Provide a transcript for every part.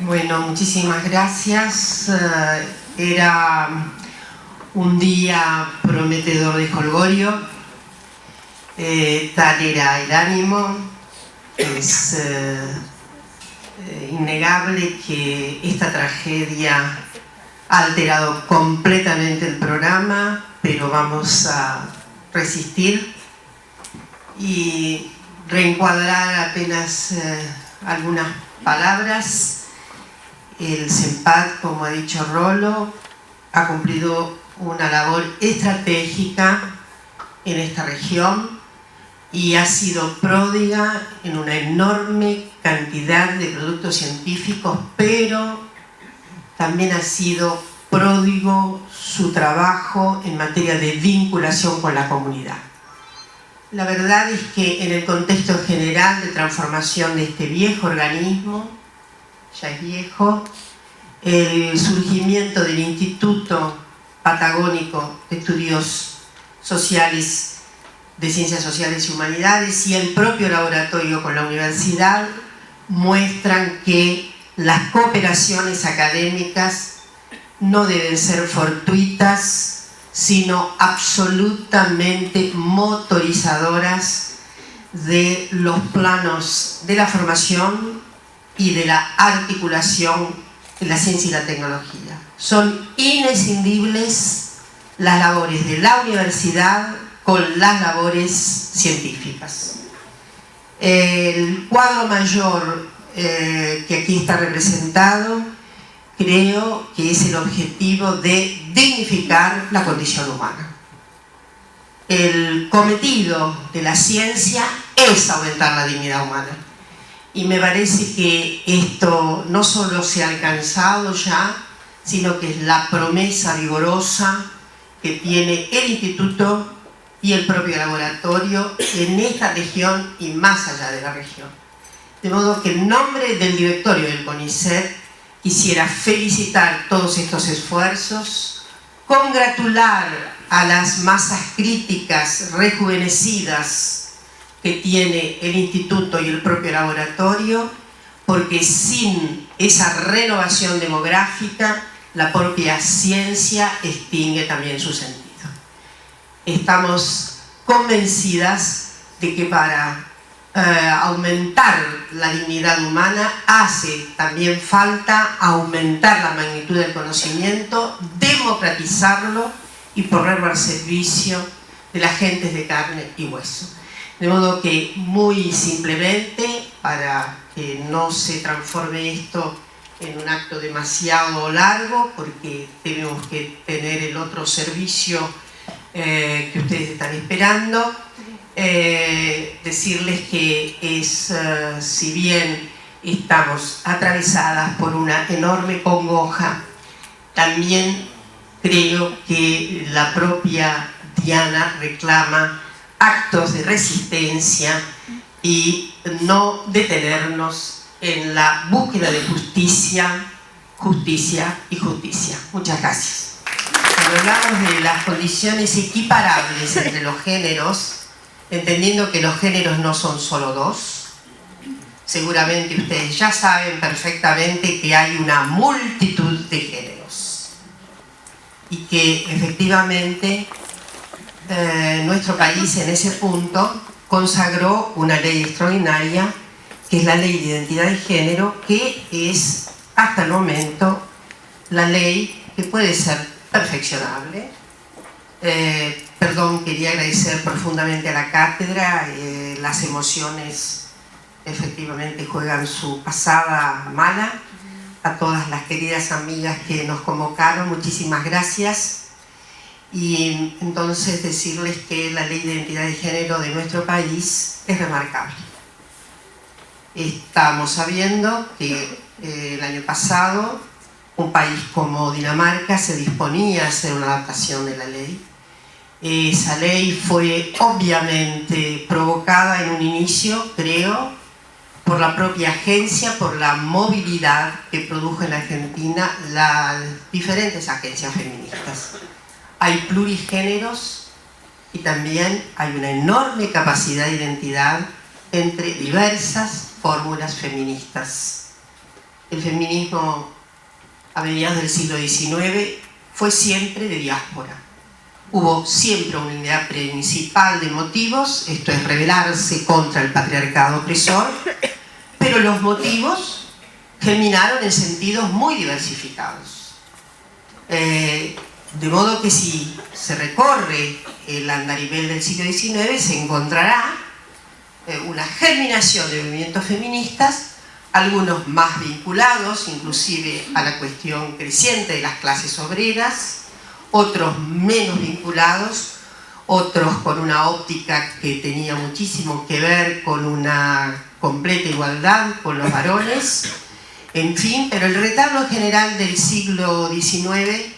Bueno, muchísimas gracias. Era un día prometedor de jolgorio. Tal era el ánimo. Es innegable que esta tragedia ha alterado completamente el programa, pero vamos a resistir y reencuadrar apenas algunas palabras. El CEMPAD, como ha dicho Rolo, ha cumplido una labor estratégica en esta región y ha sido pródiga en una enorme cantidad de productos científicos, pero también ha sido pródigo su trabajo en materia de vinculación con la comunidad. La verdad es que en el contexto general de transformación de este viejo organismo, ya es viejo, el surgimiento del Instituto Patagónico de Estudios Sociales, de Ciencias Sociales y Humanidades, y el propio laboratorio con la universidad muestran que las cooperaciones académicas no deben ser fortuitas, sino absolutamente motorizadoras de los planos de la formación y de la articulación de la ciencia y la tecnología. Son inescindibles las labores de la universidad con las labores científicas. El cuadro mayor que aquí está representado, creo que es el objetivo de dignificar la condición humana. El cometido de la ciencia es aumentar la dignidad humana. Y me parece que esto no solo se ha alcanzado ya, sino que es la promesa vigorosa que tiene el Instituto y el propio laboratorio en esta región y más allá de la región. De modo que en nombre del directorio del CONICET quisiera felicitar todos estos esfuerzos, congratular a las masas críticas rejuvenecidas que tiene el Instituto y el propio laboratorio, porque sin esa renovación demográfica, la propia ciencia extingue también su sentido. Estamos convencidas de que para aumentar la dignidad humana hace también falta aumentar la magnitud del conocimiento, democratizarlo y ponerlo al servicio de las gentes de carne y hueso. De modo que, muy simplemente, para que no se transforme esto en un acto demasiado largo, porque tenemos que tener el otro servicio que ustedes están esperando, decirles que es, si bien estamos atravesadas por una enorme congoja, también creo que la propia Diana reclama actos de resistencia y no detenernos en la búsqueda de justicia, justicia y justicia. Muchas gracias. Cuando hablamos de las condiciones equiparables entre los géneros, entendiendo que los géneros no son solo dos, seguramente ustedes ya saben perfectamente que hay una multitud de géneros y que efectivamente nuestro país en ese punto consagró una ley extraordinaria, que es la Ley de Identidad de Género, que es hasta el momento la ley que puede ser perfeccionable. Quería agradecer profundamente a la cátedra. Las emociones efectivamente juegan su pasada mala. A todas las queridas amigas que nos convocaron, muchísimas gracias. Y entonces decirles que la Ley de Identidad de Género de nuestro país es remarcable. Estamos sabiendo que el año pasado un país como Dinamarca se disponía a hacer una adaptación de la ley. Esa ley fue obviamente provocada en un inicio, creo, por la propia agencia, por la movilidad que produjo en la Argentina las diferentes agencias feministas. Hay plurigéneros y también hay una enorme capacidad de identidad entre diversas fórmulas feministas. el feminismo a mediados del siglo XIX fue siempre de diáspora. Hubo siempre una unidad principal de motivos, esto es rebelarse contra el patriarcado opresor, pero los motivos germinaron en sentidos muy diversificados. De modo que si se recorre el andarivel del siglo XIX se encontrará una germinación de movimientos feministas, algunos más vinculados inclusive a la cuestión creciente de las clases obreras, otros menos vinculados, otros con una óptica que tenía muchísimo que ver con una completa igualdad con los varones, en fin, pero el retablo general del siglo XIX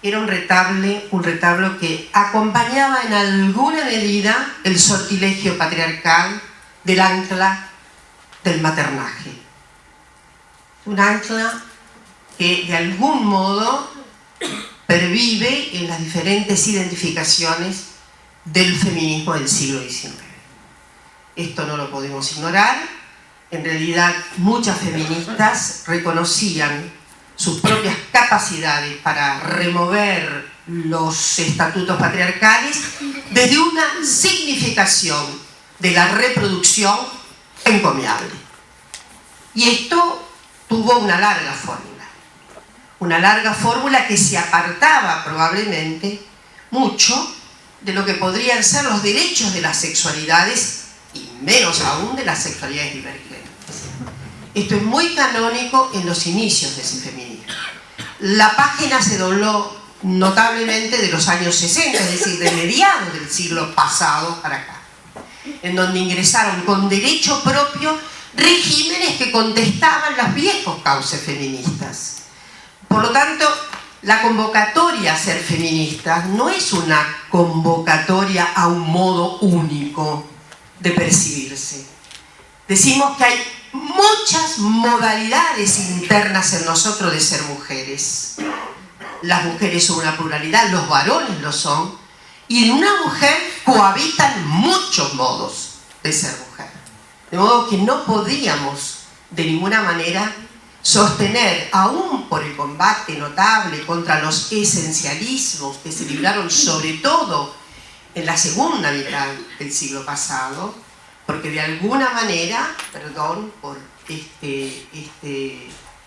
era un retablo que acompañaba en alguna medida el sortilegio patriarcal del ancla del maternaje. Un ancla que de algún modo pervive en las diferentes identificaciones del feminismo del siglo XIX. Esto no lo podemos ignorar. En realidad, muchas feministas reconocían sus propias capacidades para remover los estatutos patriarcales desde una significación de la reproducción encomiable. Y esto tuvo una larga fórmula que se apartaba probablemente mucho de lo que podrían ser los derechos de las sexualidades y menos aún de las sexualidades divergentes. Esto es muy canónico en los inicios de ese feminismo. La página se dobló notablemente de los años 60, es decir, de mediados del siglo pasado para acá, en donde ingresaron con derecho propio regímenes que contestaban los viejos cauces feministas. Por lo tanto, la convocatoria a ser feministas no es una convocatoria a un modo único de percibirse. Decimos que hay muchas modalidades internas en nosotros de ser mujeres. Las mujeres son una pluralidad, los varones lo son, y en una mujer cohabitan muchos modos de ser mujer. De modo que no podríamos de ninguna manera sostener, aún por el combate notable contra los esencialismos que se libraron sobre todo en la segunda mitad del siglo pasado, porque de alguna manera, perdón por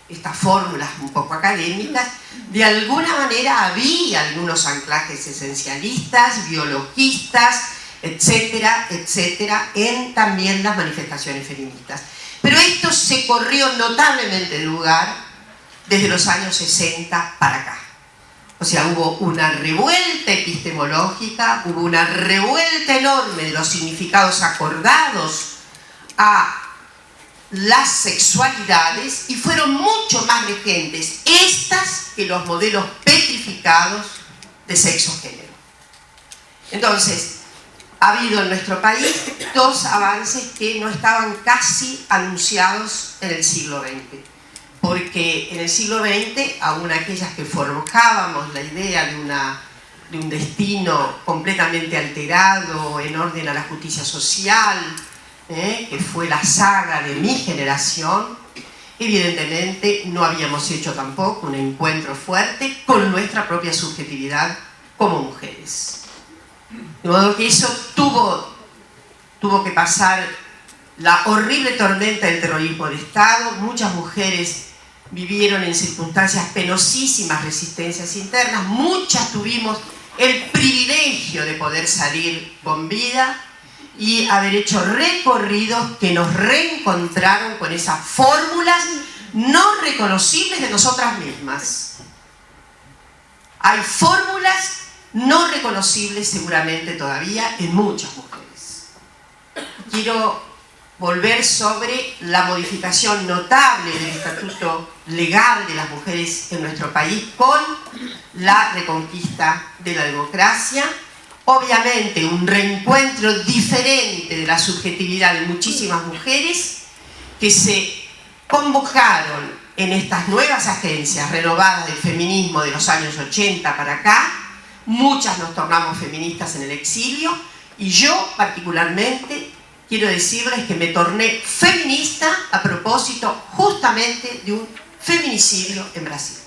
estas fórmulas un poco académicas, de alguna manera había algunos anclajes esencialistas, biologistas, etcétera, etcétera, en también las manifestaciones feministas. Pero esto se corrió notablemente de lugar desde los años 60 para acá. O sea, hubo una revuelta epistemológica, hubo una revuelta enorme de los significados acordados a las sexualidades y fueron mucho más vigentes estas que los modelos petrificados de sexo-género. Entonces, ha habido en nuestro país dos avances que no estaban casi anunciados en el siglo XX. Porque en el siglo XX, aún aquellas que forjábamos la idea de un destino completamente alterado en orden a la justicia social, que fue la saga de mi generación, evidentemente no habíamos hecho tampoco un encuentro fuerte con nuestra propia subjetividad como mujeres. De modo que eso tuvo que pasar la horrible tormenta del terrorismo de Estado. Muchas mujeres vivieron en circunstancias penosísimas resistencias internas, muchas tuvimos el privilegio de poder salir con vida y haber hecho recorridos que nos reencontraron con esas fórmulas no reconocibles de nosotras mismas. Hay fórmulas no reconocibles seguramente todavía en muchas mujeres. Quiero volver sobre la modificación notable del estatuto legal de las mujeres en nuestro país con la reconquista de la democracia. Obviamente un reencuentro diferente de la subjetividad de muchísimas mujeres que se convocaron en estas nuevas agencias renovadas del feminismo de los años 80 para acá. Muchas nos tornamos feministas en el exilio y yo particularmente quiero decirles que me torné feminista a propósito justamente de un feminicidio en Brasil.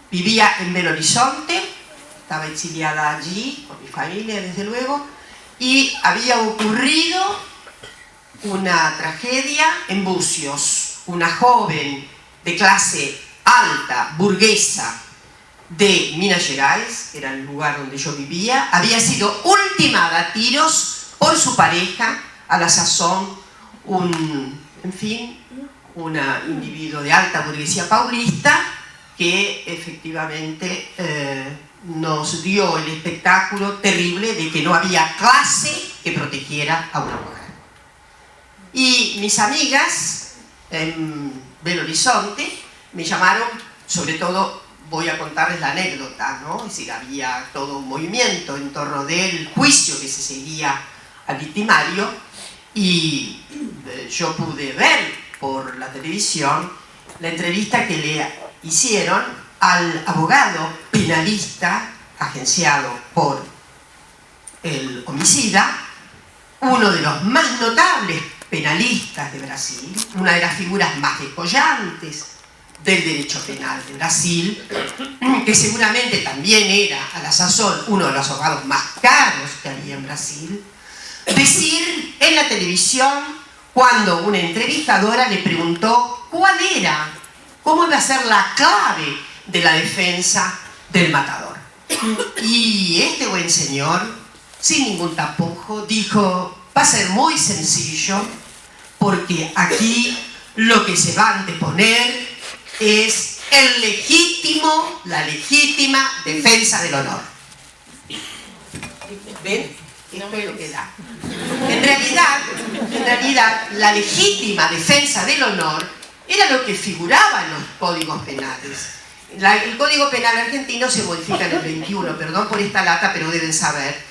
Vivía en Belo Horizonte, estaba exiliada allí con mi familia desde luego, y había ocurrido una tragedia en Bucios. Una joven de clase alta, burguesa, de Minas Gerais, que era el lugar donde yo vivía, había sido ultimada a tiros por su pareja, a la sazón un individuo de alta burguesía paulista, que efectivamente nos dio el espectáculo terrible de que no había clase que protegiera a una mujer. Y mis amigas en Belo Horizonte me llamaron, sobre todo, voy a contarles la anécdota, ¿no? Es decir, había todo un movimiento en torno del juicio que se seguía al victimario, y yo pude ver por la televisión la entrevista que le hicieron al abogado penalista agenciado por el homicida, uno de los más notables penalistas de Brasil, una de las figuras más descollantes del derecho penal de Brasil, que seguramente también era a la sazón uno de los abogados más caros que había en Brasil, decir en la televisión, cuando una entrevistadora le preguntó cómo iba a ser la clave de la defensa del matador. Y este buen señor, sin ningún tapujo, dijo: va a ser muy sencillo, porque aquí lo que se va a anteponer es la legítima defensa del honor. ¿Ven? Esto es lo que da. En realidad, la legítima defensa del honor era lo que figuraba en los códigos penales. El Código Penal argentino se modifica en el 21, perdón por esta lata, pero deben saber.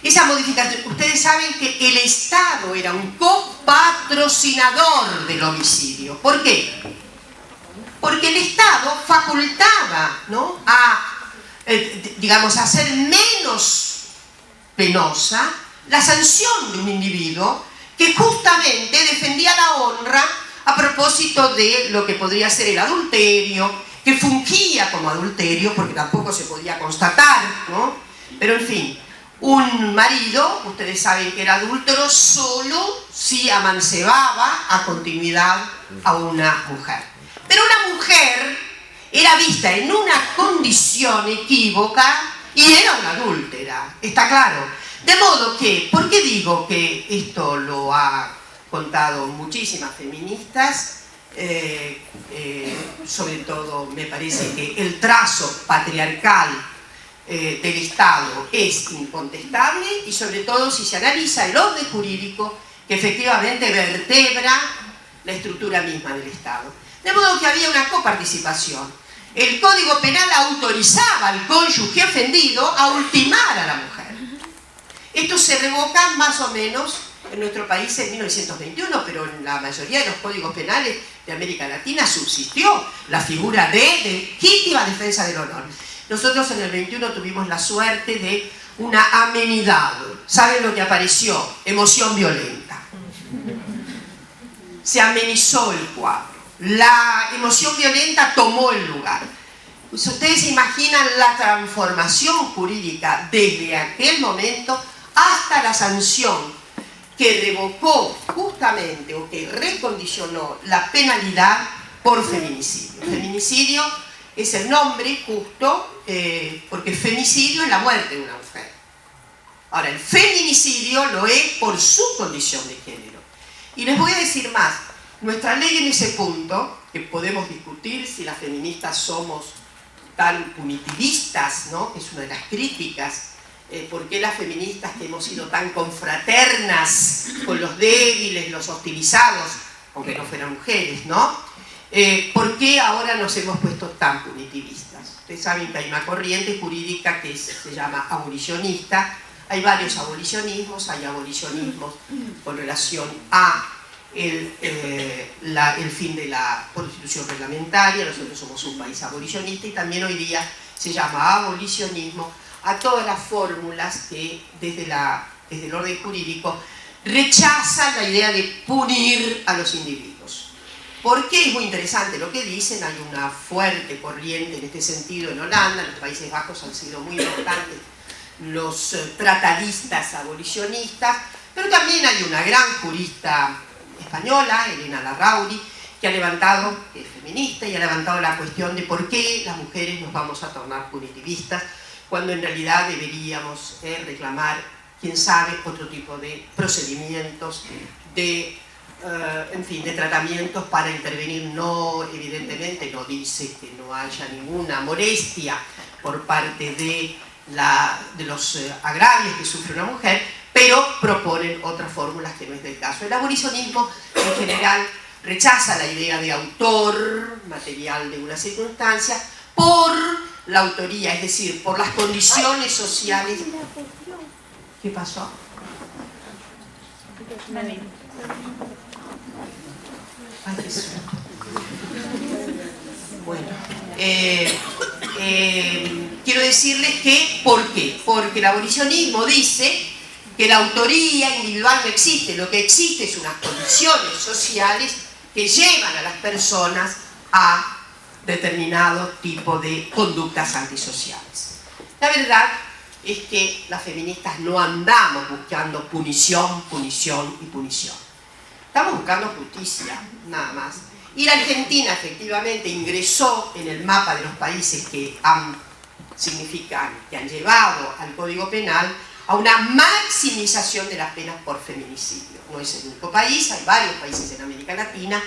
Esa modificación, ustedes saben que el Estado era un copatrocinador del homicidio. ¿Por qué? Porque el Estado facultaba, ¿no?, a hacer menos penosa la sanción de un individuo que justamente defendía la honra a propósito de lo que podría ser el adulterio, que fungía como adulterio porque tampoco se podía constatar, ¿no? Pero en fin, un marido, ustedes saben que era adúltero solo si amancebaba a continuidad a una mujer. Pero una mujer era vista en una condición equívoca y era una adúltera, está claro. De modo que, ¿por qué digo que esto lo ha contado muchísimas feministas? Sobre todo me parece que el trazo patriarcal del Estado es incontestable, y sobre todo si se analiza el orden jurídico que efectivamente vertebra la estructura misma del Estado. De modo que había una coparticipación. El Código Penal autorizaba al cónyuge ofendido a ultimar a la mujer. Esto se revoca más o menos en nuestro país en 1921, pero en la mayoría de los códigos penales de América Latina subsistió la figura de legítima defensa del honor. Nosotros en el 21 tuvimos la suerte de una amenidad. ¿Saben lo que apareció? Emoción violenta. Se amenizó el cuadro. La emoción violenta tomó el lugar. Pues ustedes se imaginan la transformación jurídica desde aquel momento hasta la sanción que revocó justamente o que recondicionó la penalidad por feminicidio. Feminicidio es el nombre justo porque femicidio es la muerte de una mujer. Ahora, el feminicidio lo es por su condición de género. Y les voy a decir más, nuestra ley en ese punto, que podemos discutir si las feministas somos tan punitivistas, ¿no?, que es una de las críticas, ¿por qué las feministas que hemos sido tan confraternas con los débiles, los hostilizados, aunque no fueran mujeres, ¿no? ¿Por qué ahora nos hemos puesto tan punitivistas? Ustedes saben que hay una corriente jurídica que se llama abolicionista. Hay varios abolicionismos, hay abolicionismos con relación a el fin de la constitución reglamentaria. Nosotros somos un país abolicionista, y también hoy día se llama abolicionismo a todas las fórmulas que desde el orden jurídico rechazan la idea de punir a los individuos. Porque es muy interesante lo que dicen, hay una fuerte corriente en este sentido en Holanda, en los Países Bajos han sido muy importantes los tratadistas abolicionistas, pero también hay una gran jurista española, Elena Larrauri, que ha levantado, que es feminista, y ha levantado la cuestión de por qué las mujeres nos vamos a tornar punitivistas, cuando en realidad deberíamos reclamar, quién sabe, otro tipo de procedimientos, de, en fin, de tratamientos para intervenir. No, evidentemente, no dice que no haya ninguna molestia por parte de los agravios que sufre una mujer, pero proponen otras fórmulas que no es del caso. El abolicionismo en general rechaza la idea de autor material de una circunstancia por la autoría, es decir, por las condiciones sociales. ¿Qué pasó? Ay, qué susto. Bueno, quiero decirles que, ¿por qué? Porque el abolicionismo dice que la autoría individual no existe, lo que existe es unas condiciones sociales que llevan a las personas a determinado tipo de conductas antisociales. La verdad es que las feministas no andamos buscando punición, punición y punición. Estamos buscando justicia, nada más. Y la Argentina efectivamente ingresó en el mapa de los países que han llevado al Código Penal a una maximización de las penas por feminicidio. No es el único país, hay varios países en América Latina.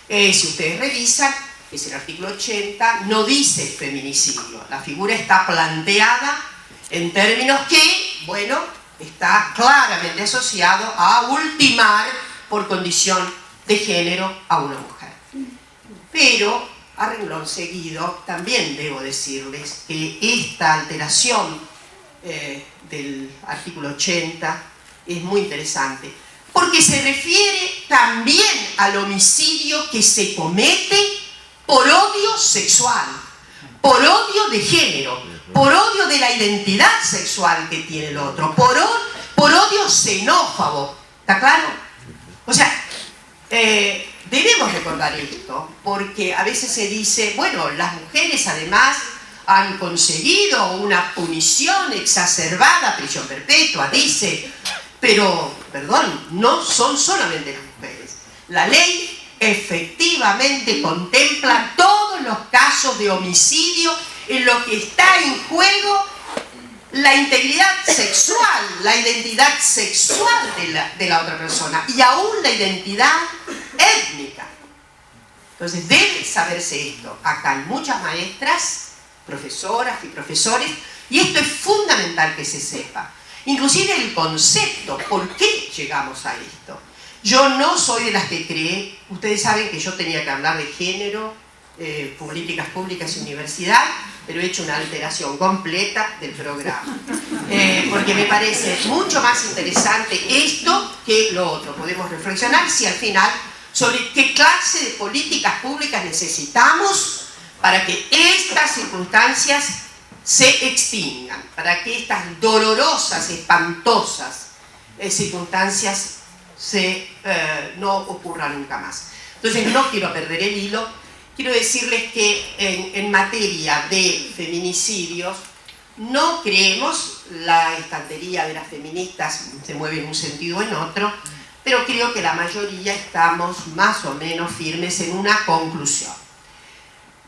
Si ustedes revisan, es el artículo 80, no dice feminicidio. La figura está planteada en términos que, bueno, está claramente asociado a ultimar por condición de género a una mujer. Pero, a renglón seguido, también debo decirles que esta alteración del artículo 80 es muy interesante, porque se refiere también al homicidio que se comete por odio sexual, por odio de género, por odio de la identidad sexual que tiene el otro, por odio xenófobo. ¿Está claro? O sea, debemos recordar esto, porque a veces se dice, bueno, las mujeres además han conseguido una punición exacerbada, prisión perpetua, dice, pero, perdón, no son solamente las mujeres. La ley efectivamente contempla todos los casos de homicidio en los que está en juego la integridad sexual, la identidad sexual de la otra persona y aún la identidad étnica. Entonces debe saberse esto. Acá hay muchas maestras, profesoras y profesores, y esto es fundamental que se sepa. Inclusive el concepto, ¿por qué llegamos a esto? Yo no soy de las que cree, ustedes saben que yo tenía que hablar de género, políticas públicas y universidad, pero he hecho una alteración completa del programa. Porque me parece mucho más interesante esto que lo otro. Podemos reflexionar si al final sobre qué clase de políticas públicas necesitamos para que estas circunstancias se extingan, para que estas dolorosas, espantosas circunstancias no ocurran nunca más. Entonces no quiero perder el hilo. Quiero decirles que en materia de feminicidios no creemos, la estantería de las feministas se mueve en un sentido o en otro, pero creo que la mayoría estamos más o menos firmes en una conclusión.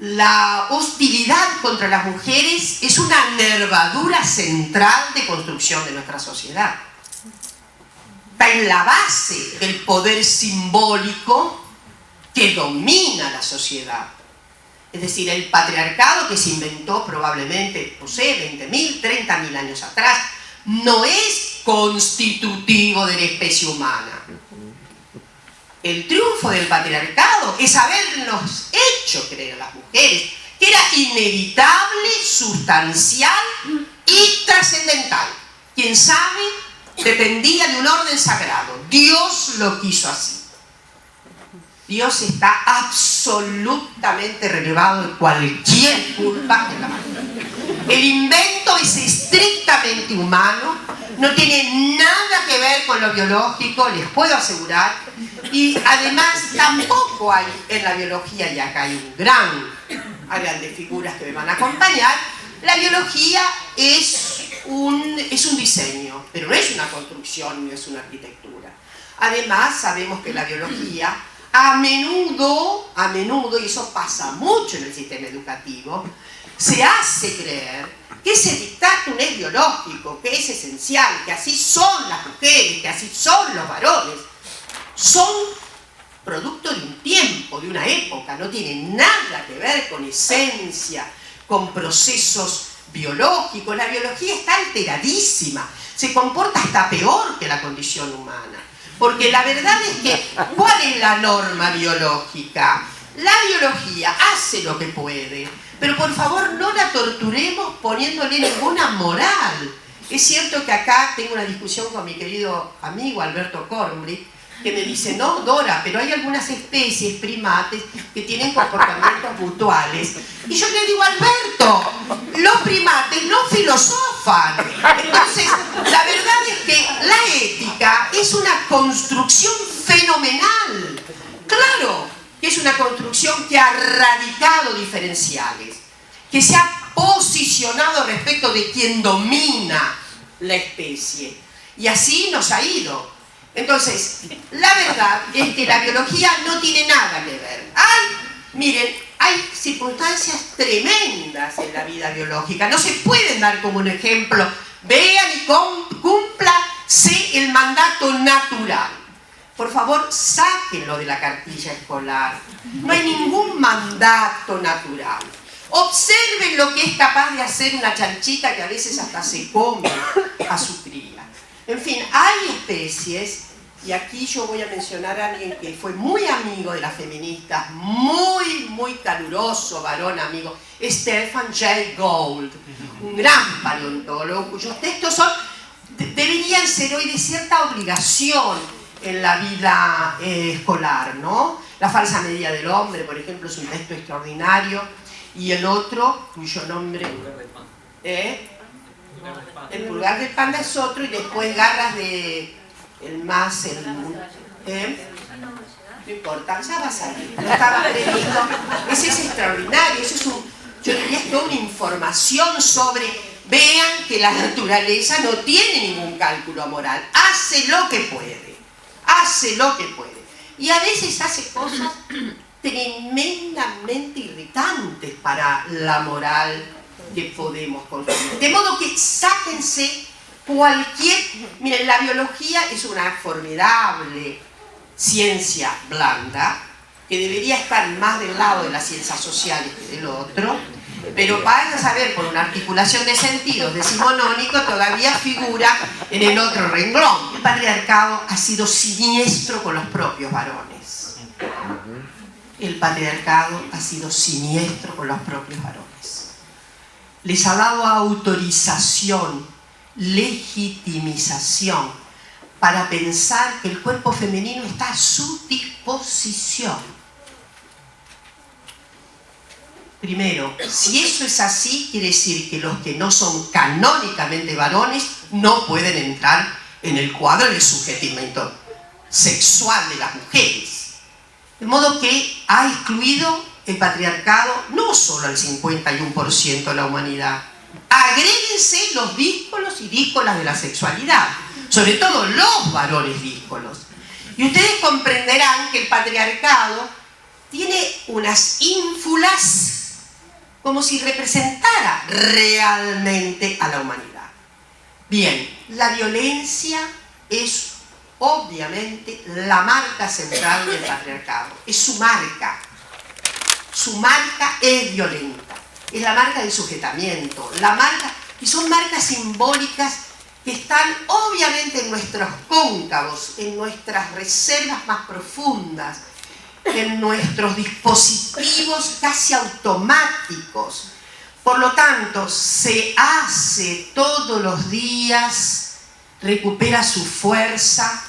La hostilidad contra las mujeres es una nervadura central de construcción de nuestra sociedad. Está en la base del poder simbólico que domina la sociedad. Es decir, el patriarcado que se inventó probablemente, no sé, 20.000, 30.000 años atrás, no es constitutivo de la especie humana. El triunfo del patriarcado es habernos hecho creer a las mujeres que era inevitable, sustancial y trascendental. Quien sabe, dependía de un orden sagrado. Dios lo quiso así. Dios está absolutamente relevado de cualquier culpa en la mano. El invento es estrictamente humano, no tiene nada que ver con lo biológico, les puedo asegurar, y además tampoco hay en la biología, y acá hay grandes figuras que me van a acompañar, la biología es un diseño, pero no es una construcción, no es una arquitectura. Además, sabemos que la biología a menudo, y eso pasa mucho en el sistema educativo, se hace creer que ese dictatum es biológico, que es esencial, que así son las mujeres, que así son los varones. Son producto de un tiempo, de una época, no tienen nada que ver con esencia, con procesos biológicos. La biología está alteradísima, se comporta hasta peor que la condición humana. Porque la verdad es que, ¿cuál es la norma biológica? La biología hace lo que puede, pero por favor no la torturemos poniéndole ninguna moral. Es cierto que acá tengo una discusión con mi querido amigo Alberto Cornbly, que me dice, no, Dora, pero hay algunas especies primates que tienen comportamientos mutuales. Y yo le digo, Alberto, los primates no filosofan. Entonces, la verdad es que la ética es una construcción fenomenal. Claro que es una construcción que ha radicado diferenciales, que se ha posicionado respecto de quien domina la especie. Y así nos ha ido. Entonces, la verdad es que la biología no tiene nada que ver. Miren, hay circunstancias tremendas en la vida biológica. No se pueden dar como un ejemplo. Vean y cúmplase el mandato natural. Por favor, sáquenlo de la cartilla escolar. No hay ningún mandato natural. Observen lo que es capaz de hacer una chanchita que a veces hasta se come a su cría. En fin, hay especies, y aquí yo voy a mencionar a alguien que fue muy amigo de las feministas, muy caluroso varón amigo, Stephen Jay Gould, un gran paleontólogo cuyos textos deberían ser hoy de cierta obligación en la vida escolar, ¿no? La falsa medida del hombre, por ejemplo, es un texto extraordinario, y el otro, cuyo nombre... El pulgar del panda es otro, y después garras de no importa, ya va a salir, no estaba previsto. Ese es extraordinario, ese es yo diría es toda una información sobre, vean que la naturaleza no tiene ningún cálculo moral, hace lo que puede, y a veces hace cosas tremendamente irritantes para la moral que podemos consumir. De modo que sáquense miren, la biología es una formidable ciencia blanda, que debería estar más del lado de las ciencias sociales que del otro, pero vaya a saber, por una articulación de sentidos decimonónico, todavía figura en el otro renglón. El patriarcado ha sido siniestro con los propios varones. El patriarcado ha sido siniestro con los propios varones. Les ha dado autorización, legitimización para pensar que el cuerpo femenino está a su disposición. Primero, si eso es así, quiere decir que los que no son canónicamente varones no pueden entrar en el cuadro del sujetamiento sexual de las mujeres. De modo que ha excluido el patriarcado no solo al 51% de la humanidad. Agréguense los díscolos y díscolas de la sexualidad, sobre todo los varones díscolos. Y ustedes comprenderán que el patriarcado tiene unas ínfulas como si representara realmente a la humanidad. Bien, la violencia es obviamente la marca central del patriarcado, es su marca. Su marca es violenta, es la marca del sujetamiento, y son marcas simbólicas que están obviamente en nuestros cóncavos, en nuestras reservas más profundas, en nuestros dispositivos casi automáticos. Por lo tanto, se hace todos los días, recupera su fuerza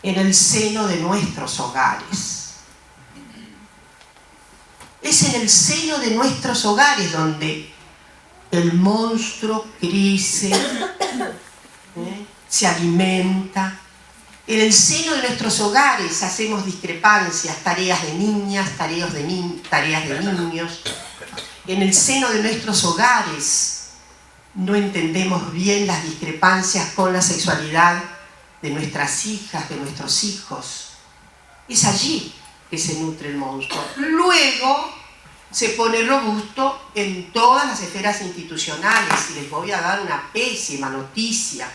en el seno de nuestros hogares. Es en el seno de nuestros hogares donde el monstruo crece se alimenta. En el seno de nuestros hogares hacemos discrepancias, tareas de niñas, tareas de niños. En el seno de nuestros hogares no entendemos bien las discrepancias con la sexualidad de nuestras hijas, de nuestros hijos. Es allí que se nutre el monstruo. Luego se pone robusto en todas las esferas institucionales. Y les voy a dar una pésima noticia.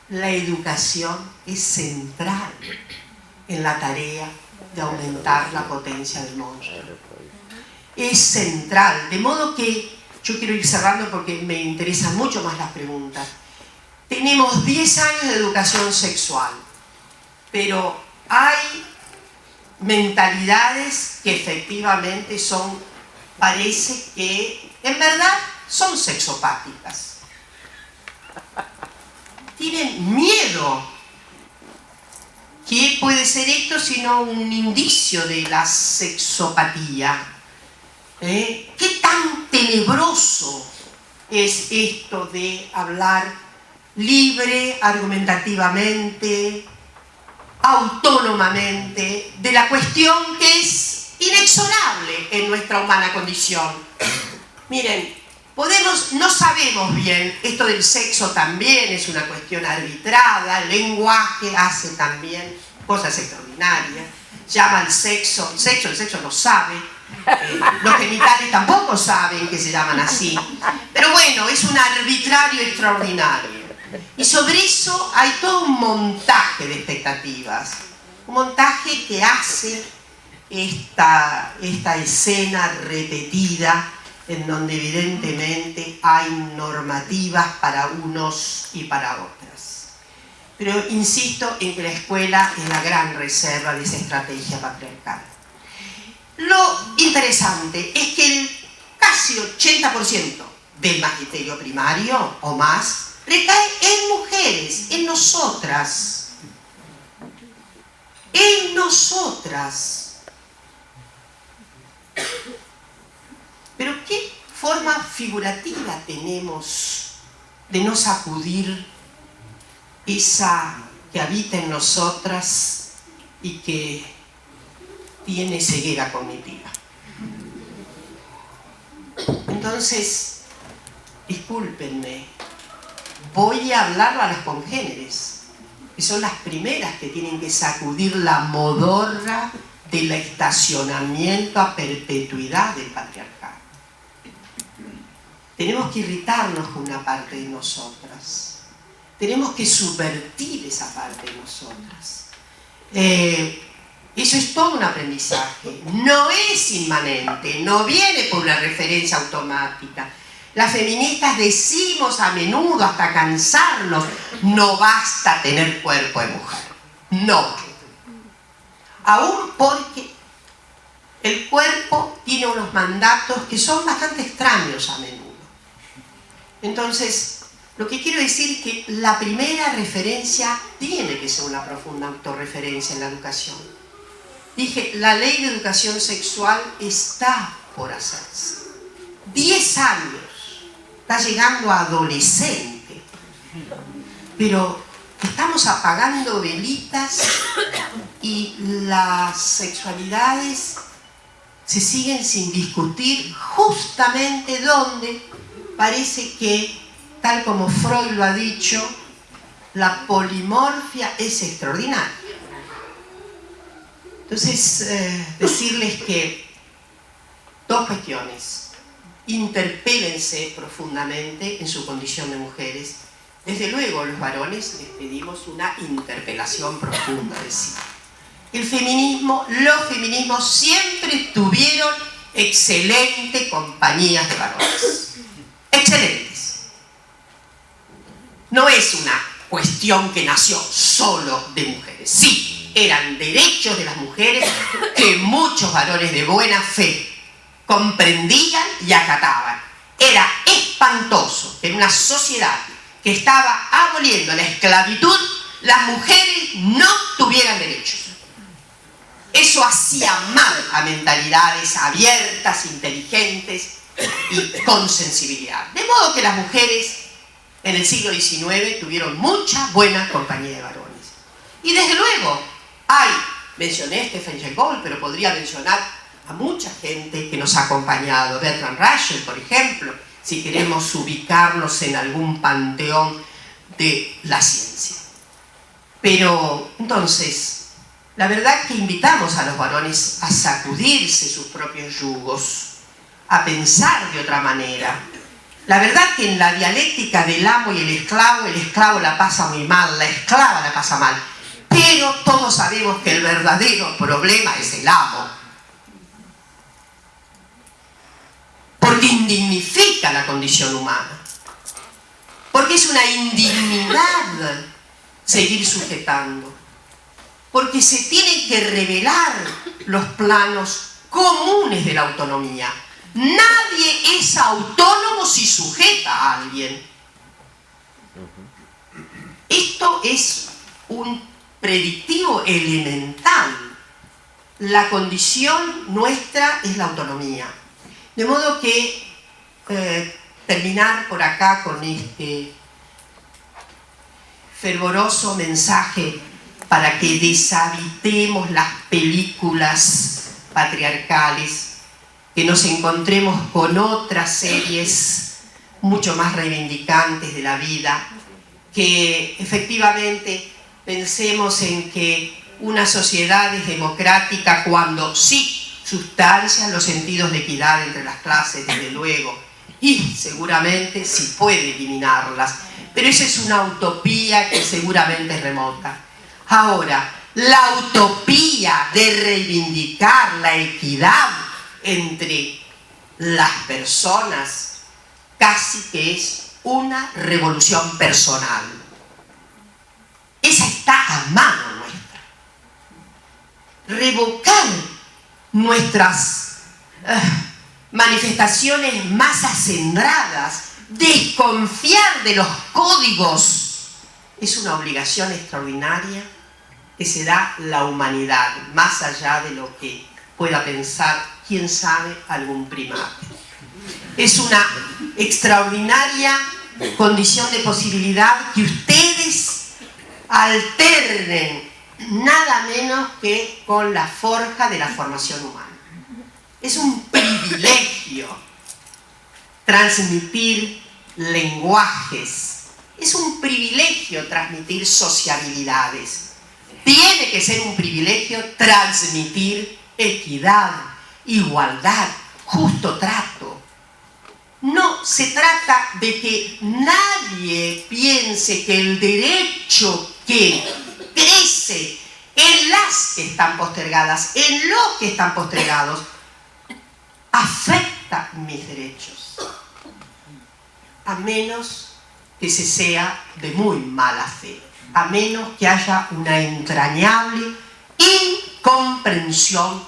La educación es central en la tarea de aumentar la potencia del monstruo. Es central, de modo que yo quiero ir cerrando porque me interesan mucho más las preguntas. Tenemos 10 años de educación sexual, pero hay mentalidades que efectivamente parece que en verdad son sexopáticas. Tienen miedo. ¿Qué puede ser esto sino un indicio de la sexopatía? ¿Qué tan tenebroso es esto de hablar libre, argumentativamente, autónomamente, de la cuestión que es inexorable en nuestra humana condición? Miren, no sabemos bien, esto del sexo también es una cuestión arbitrada, el lenguaje hace también cosas extraordinarias, llama al sexo, el sexo no sabe, los genitales tampoco saben que se llaman así, pero bueno, es un arbitrario extraordinario. Y sobre eso hay todo un montaje de expectativas, un montaje que hace esta escena repetida, en donde evidentemente hay normativas para unos y para otras. Pero insisto en que la escuela es la gran reserva de esa estrategia patriarcal. Lo interesante es que el casi 80% del magisterio primario o más recae en mujeres, en nosotras. En nosotras. Pero ¿qué forma figurativa tenemos de no sacudir esa que habita en nosotras y que tiene ceguera cognitiva? Entonces, discúlpenme, voy a hablar a las congéneres, que son las primeras que tienen que sacudir la modorra del estacionamiento a perpetuidad del patriarcado. Tenemos que irritarnos con una parte de nosotras. Tenemos que subvertir esa parte de nosotras. Eso es todo un aprendizaje. No es inmanente, no viene por una referencia automática. Las feministas decimos a menudo, hasta cansarnos, no basta tener cuerpo de mujer. No. Aún porque el cuerpo tiene unos mandatos que son bastante extraños a menudo. Entonces, lo que quiero decir es que la primera referencia tiene que ser una profunda autorreferencia en la educación. Dije, la ley de educación sexual está por hacerse. 10 años, está llegando a adolescente, pero estamos apagando velitas y las sexualidades se siguen sin discutir justamente donde parece que, tal como Freud lo ha dicho, la polimorfia es extraordinaria. Entonces, decirles que dos cuestiones. Interpélense profundamente en su condición de mujeres. Desde luego, los varones les pedimos una interpelación profunda de sí. Los feminismos siempre tuvieron excelente compañías de varones. Excelentes. No es una cuestión que nació solo de mujeres. Sí, eran derechos de las mujeres que muchos varones de buena fe comprendían y acataban. Era espantoso que en una sociedad que estaba aboliendo la esclavitud, las mujeres no tuvieran derechos. Eso hacía mal a mentalidades abiertas, inteligentes y con sensibilidad. De modo que las mujeres en el siglo XIX tuvieron mucha buena compañía de varones. Y desde luego, mencioné a Stephen Jay Gould, pero podría mencionar a mucha gente que nos ha acompañado. Bertrand Russell, por ejemplo, si queremos ubicarnos en algún panteón de la ciencia. Pero, entonces, la verdad que invitamos a los varones a sacudirse sus propios yugos, a pensar de otra manera. La verdad que en la dialéctica del amo y el esclavo la pasa muy mal, la esclava la pasa mal. Pero todos sabemos que el verdadero problema es el amo. Porque indignifica la condición humana. Porque es una indignidad seguir sujetando. Porque se tienen que revelar los planos comunes de la autonomía. Nadie es autónomo si sujeta a alguien. Esto es un predictivo elemental. La condición nuestra es la autonomía. De modo que terminar por acá con este fervoroso mensaje para que deshabitemos las películas patriarcales, que nos encontremos con otras series mucho más reivindicantes de la vida, que efectivamente pensemos en que una sociedad es democrática cuando sí sustancian los sentidos de equidad entre las clases, desde luego, y seguramente sí puede eliminarlas, pero esa es una utopía que seguramente es remota. Ahora, la utopía de reivindicar la equidad entre las personas casi que es una revolución personal. Esa está a mano nuestra. Revocar nuestras manifestaciones más acendradas, desconfiar de los códigos, es una obligación extraordinaria que se da la humanidad, más allá de lo que pueda pensar, quién sabe, algún primate. Es una extraordinaria condición de posibilidad que ustedes alternen nada menos que con la forja de la formación humana. Es un privilegio transmitir lenguajes, es un privilegio transmitir sociabilidades. Tiene que ser un privilegio transmitir equidad, igualdad, justo trato. No se trata de que nadie piense que el derecho que crece en las que están postergadas, en los que están postergados, afecta mis derechos, a menos que se sea de muy mala fe, a menos que haya una entrañable incomprensión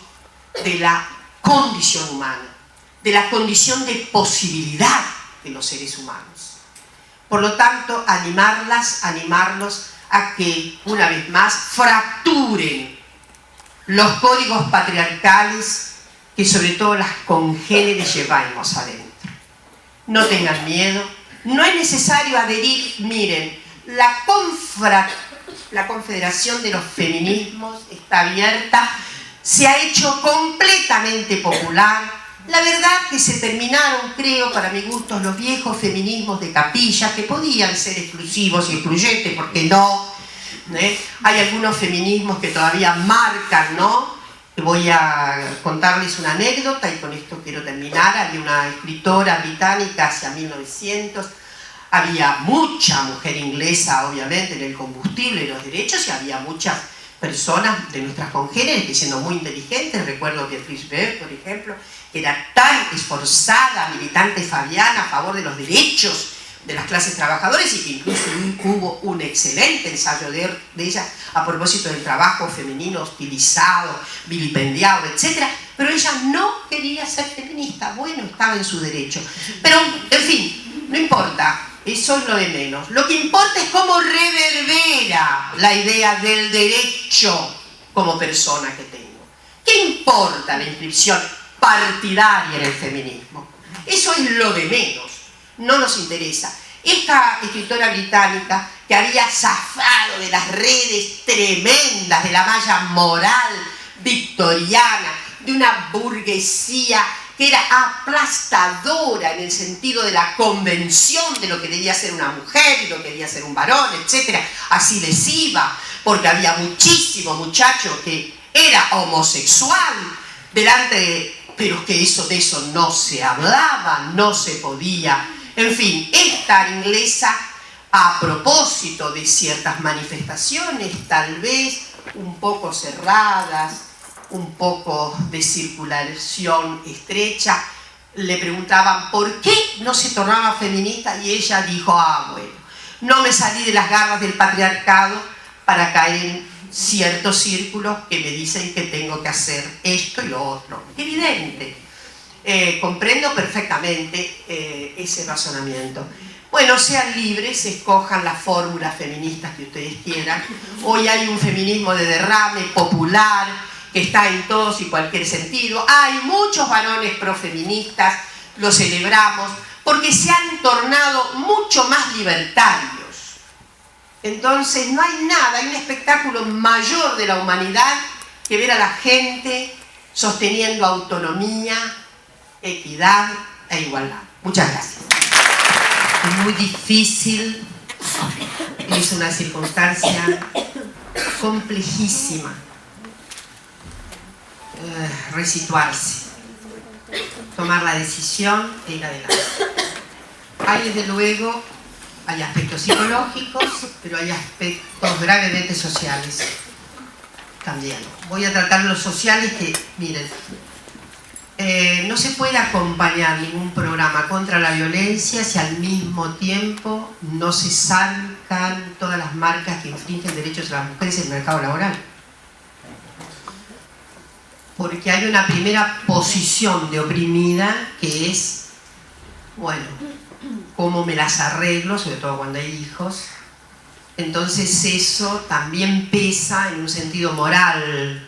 de la condición humana, de la condición de posibilidad de los seres humanos. Por lo tanto, animarlos a que, una vez más, fracturen los códigos patriarcales que sobre todo las congéneres llevamos adentro. No tengan miedo, no es necesario adherir. Miren, la Confederación de los Feminismos está abierta, se ha hecho completamente popular. La verdad que se terminaron, creo, para mi gusto, los viejos feminismos de capilla, que podían ser exclusivos y excluyentes, ¿por qué no? Hay algunos feminismos que todavía marcan, ¿no? Voy a contarles una anécdota y con esto quiero terminar. Había una escritora británica hacia 1900, había mucha mujer inglesa, obviamente, en el combustible y los derechos, y había muchas personas de nuestras congéneres que, siendo muy inteligentes, recuerdo que Beatrice Berg, por ejemplo, que era tan esforzada, militante fabiana a favor de los derechos de las clases trabajadoras, y que incluso hubo un excelente ensayo de ella a propósito del trabajo femenino hostilizado, vilipendiado, etc. Pero ella no quería ser feminista. Bueno, estaba en su derecho. Pero, en fin, no importa. Eso es lo de menos. Lo que importa es cómo reverbera la idea del derecho como persona que tengo. ¿Qué importa la inscripción partidaria en el feminismo? Eso es lo de menos. No nos interesa. Esta escritora británica que había zafado de las redes tremendas de la malla moral victoriana, de una burguesía que era aplastadora en el sentido de la convención de lo que debía ser una mujer y lo que debía ser un varón, etc. Así les iba, porque había muchísimos muchachos que era homosexual pero que de eso no se hablaba, no se podía. En fin, esta inglesa, a propósito de ciertas manifestaciones, tal vez un poco cerradas, un poco de circulación estrecha, le preguntaban por qué no se tornaba feminista y ella dijo, bueno, no me salí de las garras del patriarcado para caer en ciertos círculos que me dicen que tengo que hacer esto y lo otro. Evidente. Comprendo perfectamente ese razonamiento. Bueno, sean libres, escojan las fórmulas feministas que ustedes quieran. Hoy hay un feminismo de derrame popular que está en todos y cualquier sentido. Hay muchos varones profeministas, lo celebramos, porque se han tornado mucho más libertarios. Entonces no hay nada, hay un espectáculo mayor de la humanidad que ver a la gente sosteniendo autonomía, equidad e igualdad. Muchas gracias. Es muy difícil, es una circunstancia complejísima resituarse, tomar la decisión e ir adelante. Hay desde luego, hay aspectos psicológicos, pero hay aspectos gravemente sociales también. Voy a tratar los sociales que, miren, no se puede acompañar ningún programa contra la violencia si al mismo tiempo no se sacan todas las marcas que infringen derechos de las mujeres en el mercado laboral. Porque hay una primera posición de oprimida que es, bueno, cómo me las arreglo, sobre todo cuando hay hijos. Entonces eso también pesa en un sentido moral.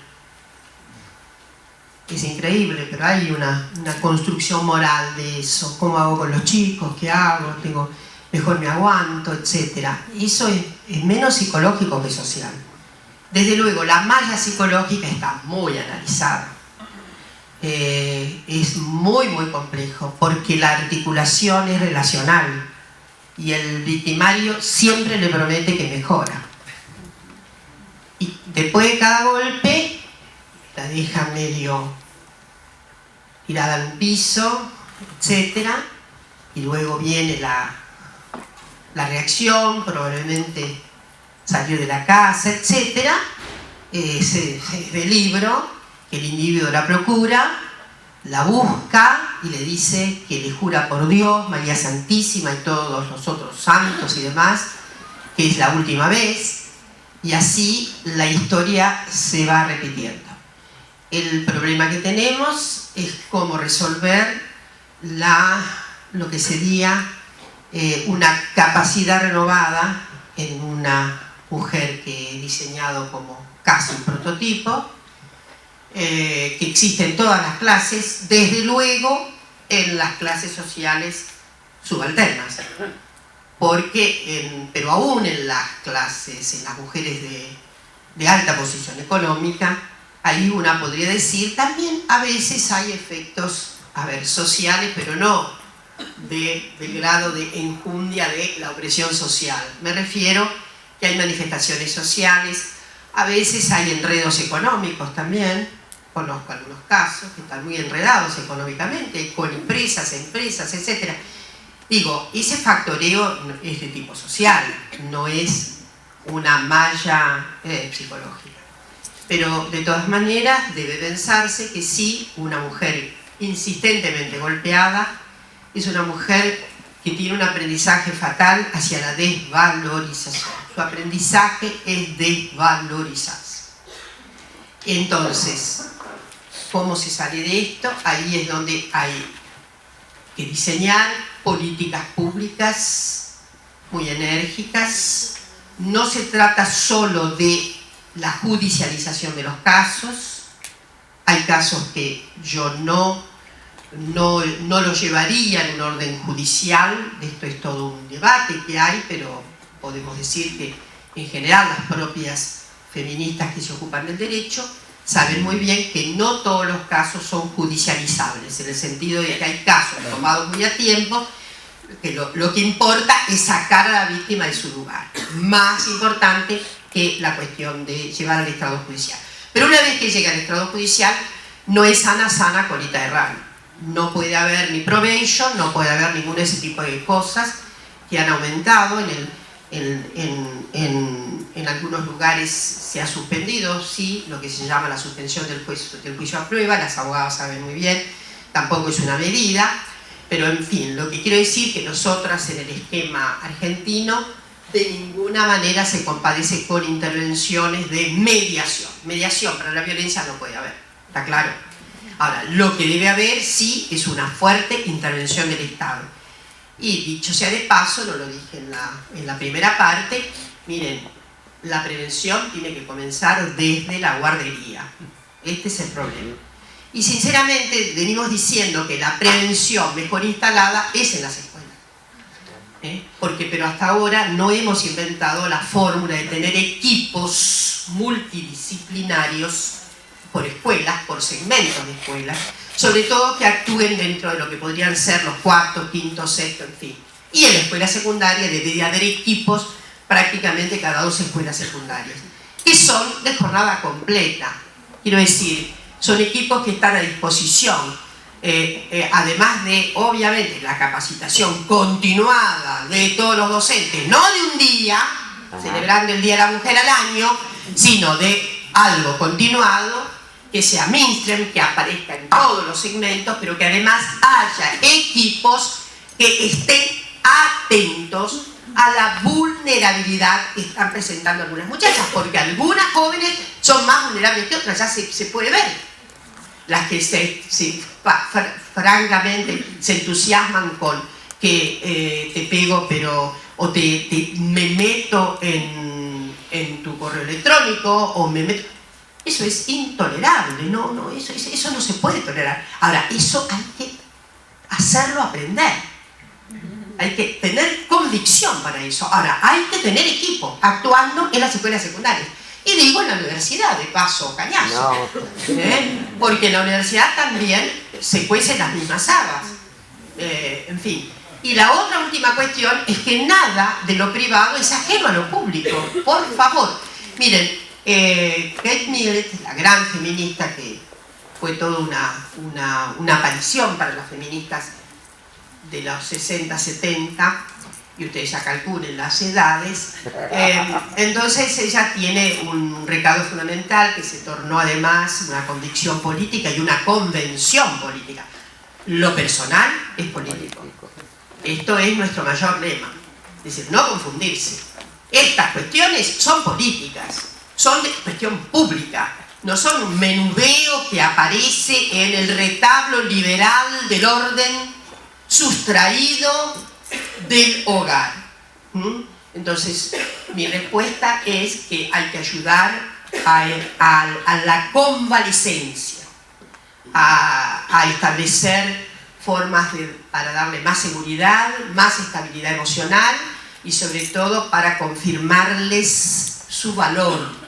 Es increíble, pero hay una construcción moral de eso. ¿Cómo hago con los chicos? ¿Qué hago? Mejor me aguanto, etc. Eso es menos psicológico que social. Desde luego, la malla psicológica está muy analizada. Es muy, muy complejo, porque la articulación es relacional y el victimario siempre le promete que mejora. Y después de cada golpe, la deja medio tirada al piso, etc. Y luego viene la reacción, probablemente salir de la casa, etc. Ese libro que el individuo la procura, la busca y le dice que le jura por Dios, María Santísima y todos los otros santos y demás, que es la última vez, y así la historia se va repitiendo. El problema que tenemos es cómo resolver lo que sería una capacidad renovada en una mujer que he diseñado como casi un prototipo, que existe en todas las clases, desde luego en las clases sociales subalternas, pero aún en las clases, en las mujeres de alta posición económica, ahí una podría decir, también a veces hay efectos, sociales, pero no del grado de enjundia de la opresión social. Me refiero que hay manifestaciones sociales, a veces hay enredos económicos también. Conozco algunos casos que están muy enredados económicamente, con empresas, etc. Digo, ese factoreo es de tipo social, no es una malla psicológica. Pero de todas maneras debe pensarse que sí, una mujer insistentemente golpeada es una mujer que tiene un aprendizaje fatal hacia la desvalorización. Su aprendizaje es desvalorizarse. Entonces, ¿cómo se sale de esto? Ahí es donde hay que diseñar políticas públicas muy enérgicas. No se trata solo de la judicialización de los casos. Hay casos que yo no no lo llevaría en un orden judicial. Esto es todo un debate que hay, pero podemos decir que en general las propias feministas que se ocupan del derecho saben muy bien que no todos los casos son judicializables, en el sentido de que hay casos tomados muy a tiempo, que lo que importa es sacar a la víctima de su lugar, más importante que la cuestión de llevar al estrado judicial. Pero una vez que llega al estrado judicial, no es sana colita de rana. No puede haber ni probation, no puede haber ninguno de ese tipo de cosas que han aumentado. En algunos lugares se ha suspendido, sí, lo que se llama la suspensión del juicio a prueba. Las abogadas saben muy bien, tampoco es una medida, pero en fin, lo que quiero decir es que nosotras en el esquema argentino de ninguna manera se compadece con intervenciones de mediación. Mediación para la violencia no puede haber, ¿está claro? Ahora, lo que debe haber sí es una fuerte intervención del Estado. Y dicho sea de paso, no lo dije en la primera parte, miren, la prevención tiene que comenzar desde la guardería. Este es el problema. Y sinceramente venimos diciendo que la prevención mejor instalada es en las escuelas. Pero hasta ahora no hemos inventado la fórmula de tener equipos multidisciplinarios por escuelas, por segmentos de escuelas, sobre todo que actúen dentro de lo que podrían ser los cuartos, quintos, sextos, en fin. Y en la escuela secundaria debería haber equipos prácticamente cada 2 escuelas secundarias, que son de jornada completa. Quiero decir, son equipos que están a disposición, además de, obviamente, la capacitación continuada de todos los docentes, no de un día, celebrando el Día de la Mujer al año, sino de algo continuado, que sea mainstream, que aparezca en todos los segmentos, pero que además haya equipos que estén atentos a la vulnerabilidad que están presentando algunas muchachas, porque algunas jóvenes son más vulnerables que otras, ya se puede ver. Las que francamente se entusiasman con que te pego, pero o me meto en tu correo electrónico, o me meto... Eso es intolerable, eso no se puede tolerar. Ahora, eso hay que hacerlo aprender. Hay que tener convicción para eso. Ahora, hay que tener equipo actuando en las escuelas secundarias. Y digo en la universidad, de paso, cañazo. Porque en la universidad también se cuecen las mismas habas. En fin. Y la otra última cuestión es que nada de lo privado es ajeno a lo público. Por favor. Miren, Kate Millett, la gran feminista que fue toda una aparición para las feministas de los 60, 70, y ustedes ya calculen las edades, entonces ella tiene un recado fundamental que se tornó además una convicción política y una convención política. Lo personal es político. Esto es nuestro mayor lema. Es decir, no confundirse. Estas cuestiones son políticas, son de cuestión pública, no son un menudeo que aparece en el retablo liberal del orden sustraído del hogar. Entonces, mi respuesta es que hay que ayudar a la convalecencia, a establecer formas para darle más seguridad, más estabilidad emocional y sobre todo para confirmarles su valor,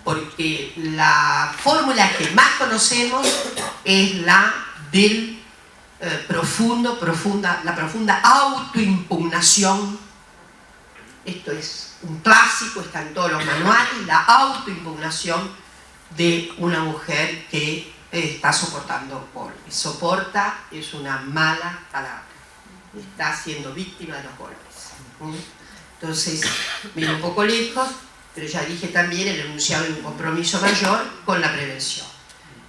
porque la fórmula que más conocemos es la del la profunda autoimpugnación. Esto es un clásico, está en todos los manuales, la autoimpugnación de una mujer que está soportando golpes. Soporta es una mala palabra, está siendo víctima de los golpes. Entonces, viene un poco lejos, pero ya dije también el enunciado de un compromiso mayor con la prevención.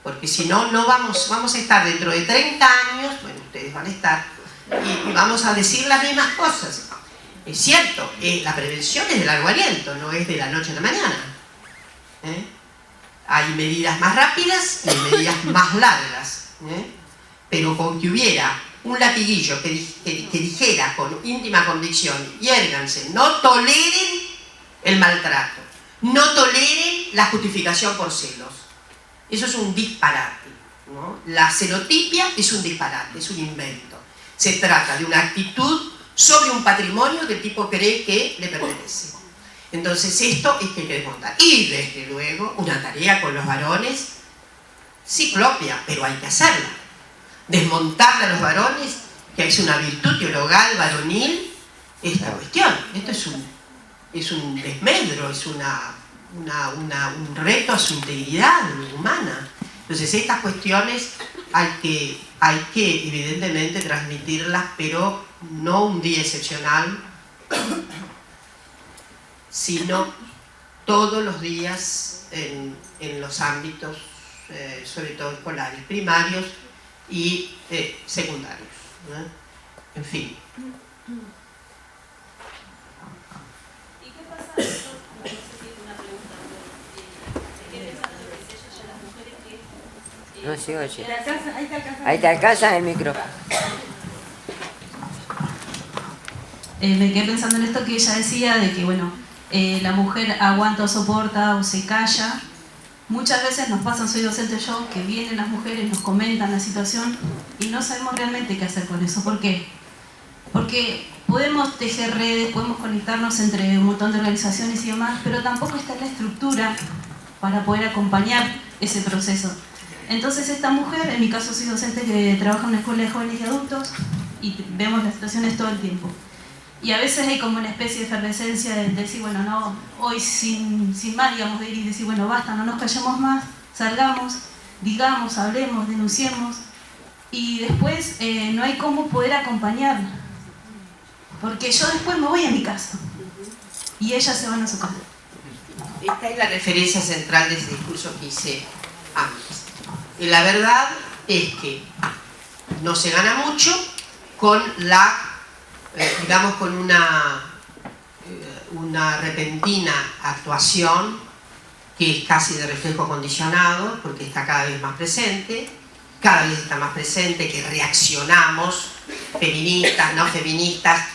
Porque si no, vamos a estar dentro de 30 años, bueno, ustedes van a estar, y vamos a decir las mismas cosas. Es cierto, la prevención es de largo aliento, no es de la noche a la mañana. Hay medidas más rápidas y hay medidas más largas. Pero con que hubiera un latiguillo que dijera con íntima convicción, hiérganse, no toleren el maltrato, no toleren la justificación por celos. Eso es un disparate. ¿no? La celotipia es un disparate, es un invento. Se trata de una actitud sobre un patrimonio que el tipo cree que le pertenece. Entonces esto es que hay que desmontar. Y desde luego una tarea con los varones, sí propia, pero hay que hacerla. Desmontarle a los varones, que es una virtud teologal varonil, esta cuestión. Esto es un desmedro, es un reto a su integridad humana. Entonces estas cuestiones hay que evidentemente transmitirlas, pero no un día excepcional, sino todos los días en los ámbitos, sobre todo escolares, primarios y secundarios, ¿no? En fin. ¿Y qué pasa? No sé si es una pregunta, ¿qué piensan de lo que se ella las mujeres que... No se oye. ¿Te alcanza? Ahí te alcanza el micro. Me quedé pensando en esto que ella decía de que, bueno, la mujer aguanta o soporta o se calla. Muchas veces nos pasa, soy docente yo, que vienen las mujeres, nos comentan la situación y no sabemos realmente qué hacer con eso. ¿Por qué? Porque podemos tejer redes, podemos conectarnos entre un montón de organizaciones y demás, pero tampoco está la estructura para poder acompañar ese proceso. Entonces esta mujer, en mi caso soy docente que trabaja en una escuela de jóvenes y adultos y vemos las situaciones todo el tiempo. Y a veces hay como una especie de efervescencia de decir, bueno, no, hoy sin más, digamos, de ir y decir, bueno, basta, no nos callemos más, salgamos, digamos, hablemos, denunciemos. Y después no hay cómo poder acompañar, porque yo después me voy a mi casa y ellas se van a su casa. Esta es la referencia central de ese discurso que hice antes. Y la verdad es que no se gana mucho con la, digamos, con una repentina actuación que es casi de reflejo condicionado, porque está cada vez más presente, que reaccionamos, feministas, no feministas.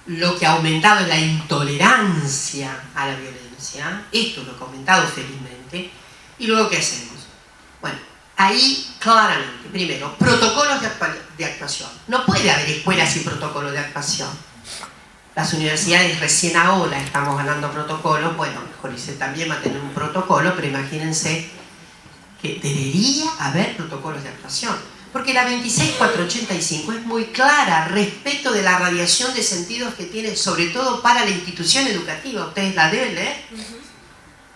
Lo que ha aumentado es la intolerancia a la violencia. Esto es lo que ha aumentado felizmente. ¿Y luego qué hacemos? Bueno, ahí claramente, primero, protocolos de actuación. No puede haber escuelas sin protocolos de actuación. Las universidades recién ahora estamos ganando protocolos. Bueno, CONICET también va a tener un protocolo, pero imagínense que debería haber protocolos de actuación. Porque la 26485 es muy clara respecto de la radiación de sentidos que tiene, sobre todo para la institución educativa. Ustedes la deben leer.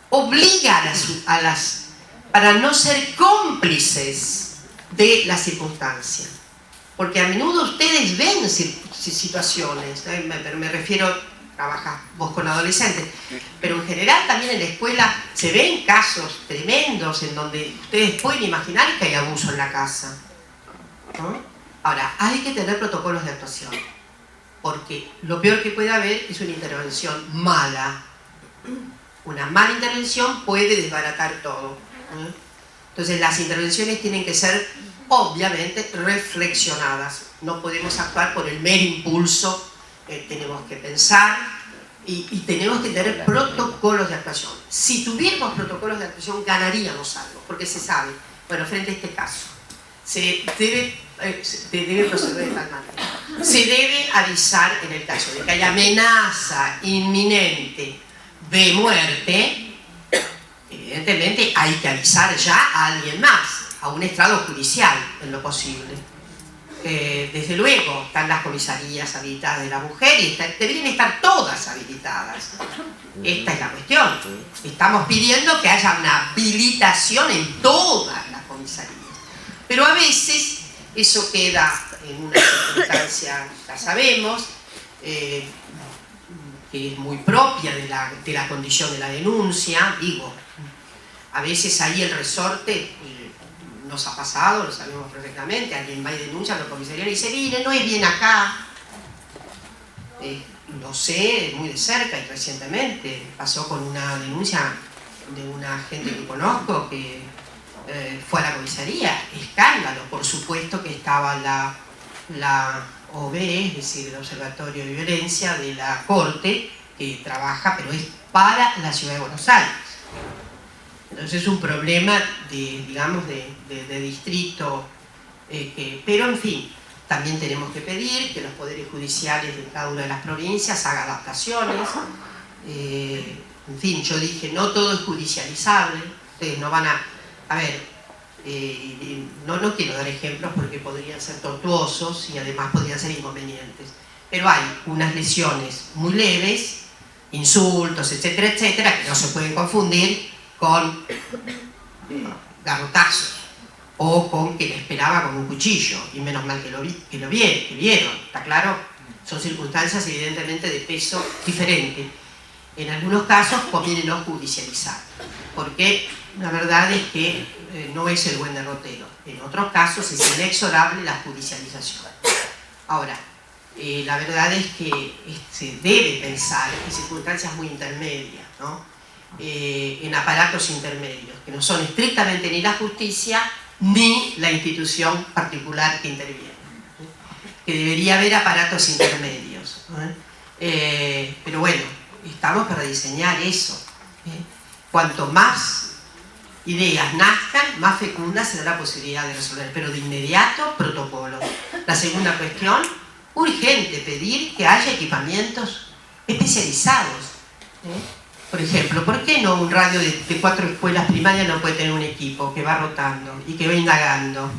Obliga para no ser cómplices de la circunstancia. Porque a menudo ustedes ven situaciones, me refiero, trabajas vos con adolescentes, pero en general también en la escuela se ven casos tremendos en donde ustedes pueden imaginar que hay abuso en la casa, ¿no? Ahora, hay que tener protocolos de actuación, porque lo peor que puede haber es una intervención mala. Una mala intervención puede desbaratar todo, ¿eh? Entonces las intervenciones tienen que ser obviamente reflexionadas. No podemos actuar por el mero impulso, tenemos que pensar y tenemos que tener protocolos de actuación. Si tuviéramos protocolos de actuación ganaríamos algo, porque se sabe, bueno, frente a este caso, se debe proceder de tal manera. Se debe avisar en el caso de que haya amenaza inminente de muerte. Evidentemente hay que avisar ya a alguien más, a un estrado judicial en lo posible. Desde luego están las comisarías habilitadas de la mujer y deberían estar todas habilitadas. Esta es la cuestión. Estamos pidiendo que haya una habilitación en todas las comisarías. Pero a veces eso queda en una circunstancia, ya sabemos, que es muy propia de la condición de la denuncia. Digo, a veces ahí el resorte nos ha pasado, lo sabemos perfectamente, alguien va y denuncia a la comisaría y dice, mire, no es bien acá. Lo sé muy de cerca y recientemente pasó con una denuncia de una gente que conozco que fue a la comisaría. Escándalo, por supuesto que estaba la OBE, es decir, el Observatorio de Violencia de la Corte, que trabaja, pero es para la Ciudad de Buenos Aires. Entonces es un problema digamos, de distrito, pero en fin, también tenemos que pedir que los poderes judiciales de cada una de las provincias hagan adaptaciones. En fin, yo dije, no todo es judicializable, ustedes no van a ver, no quiero dar ejemplos porque podrían ser tortuosos y además podrían ser inconvenientes, pero hay unas lesiones muy leves, insultos, etcétera, etcétera, que no se pueden confundir con garrotazos o con que le esperaba con un cuchillo, y menos mal que lo vieron, ¿está claro? Son circunstancias evidentemente de peso diferente. En algunos casos conviene no judicializar, porque la verdad es que no es el buen derrotero. En otros casos es inexorable la judicialización. Ahora, la verdad es que se debe pensar en circunstancias muy intermedias, ¿no? En aparatos intermedios, que no son estrictamente ni la justicia ni la institución particular que interviene, que debería haber aparatos intermedios, pero bueno, estamos para diseñar eso. Cuanto más ideas nazcan, más fecunda será la posibilidad de resolver, pero de inmediato protocolo. La segunda cuestión, urgente pedir que haya equipamientos especializados. Por ejemplo, ¿por qué no un radio de 4 escuelas primarias no puede tener un equipo que va rotando y que va indagando?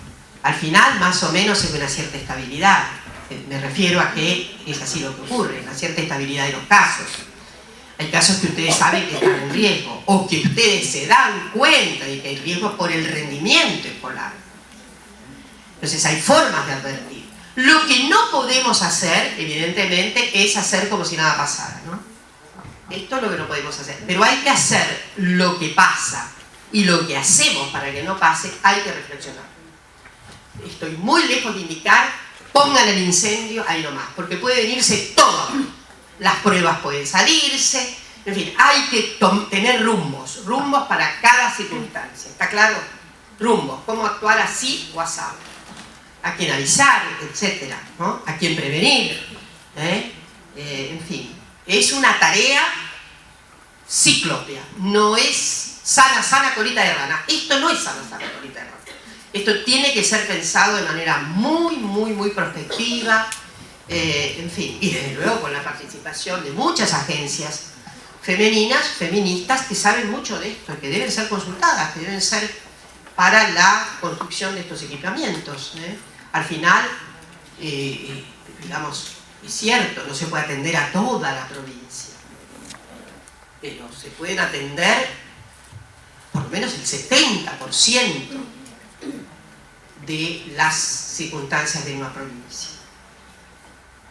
Al final, más o menos, es una cierta estabilidad. Me refiero a que es así lo que ocurre, una cierta estabilidad de los casos. Hay casos que ustedes saben que están en riesgo, o que ustedes se dan cuenta de que hay riesgo por el rendimiento escolar. Entonces hay formas de advertir. Lo que no podemos hacer, evidentemente, es hacer como si nada pasara, ¿no? Esto es lo que no podemos hacer. Pero hay que hacer lo que pasa, y lo que hacemos para que no pase, hay que reflexionar. Estoy muy lejos de indicar, pongan el incendio ahí nomás, porque puede venirse todo. Las pruebas pueden salirse, en fin, hay que tener rumbos para cada circunstancia, ¿está claro? Rumbos, cómo actuar así o asado, a quién avisar, etcétera, ¿no? A quién prevenir, en fin, es una tarea cíclopea, no es sana colita de rana. Esto no es sana colita de rana. Esto tiene que ser pensado de manera muy prospectiva, en fin, y desde luego con la participación de muchas agencias femeninas, feministas, que saben mucho de esto, que deben ser consultadas, que deben ser para la construcción de estos equipamientos. Al final, digamos, es cierto, no se puede atender a toda la provincia, pero se pueden atender por lo menos el 70% de las circunstancias de una provincia.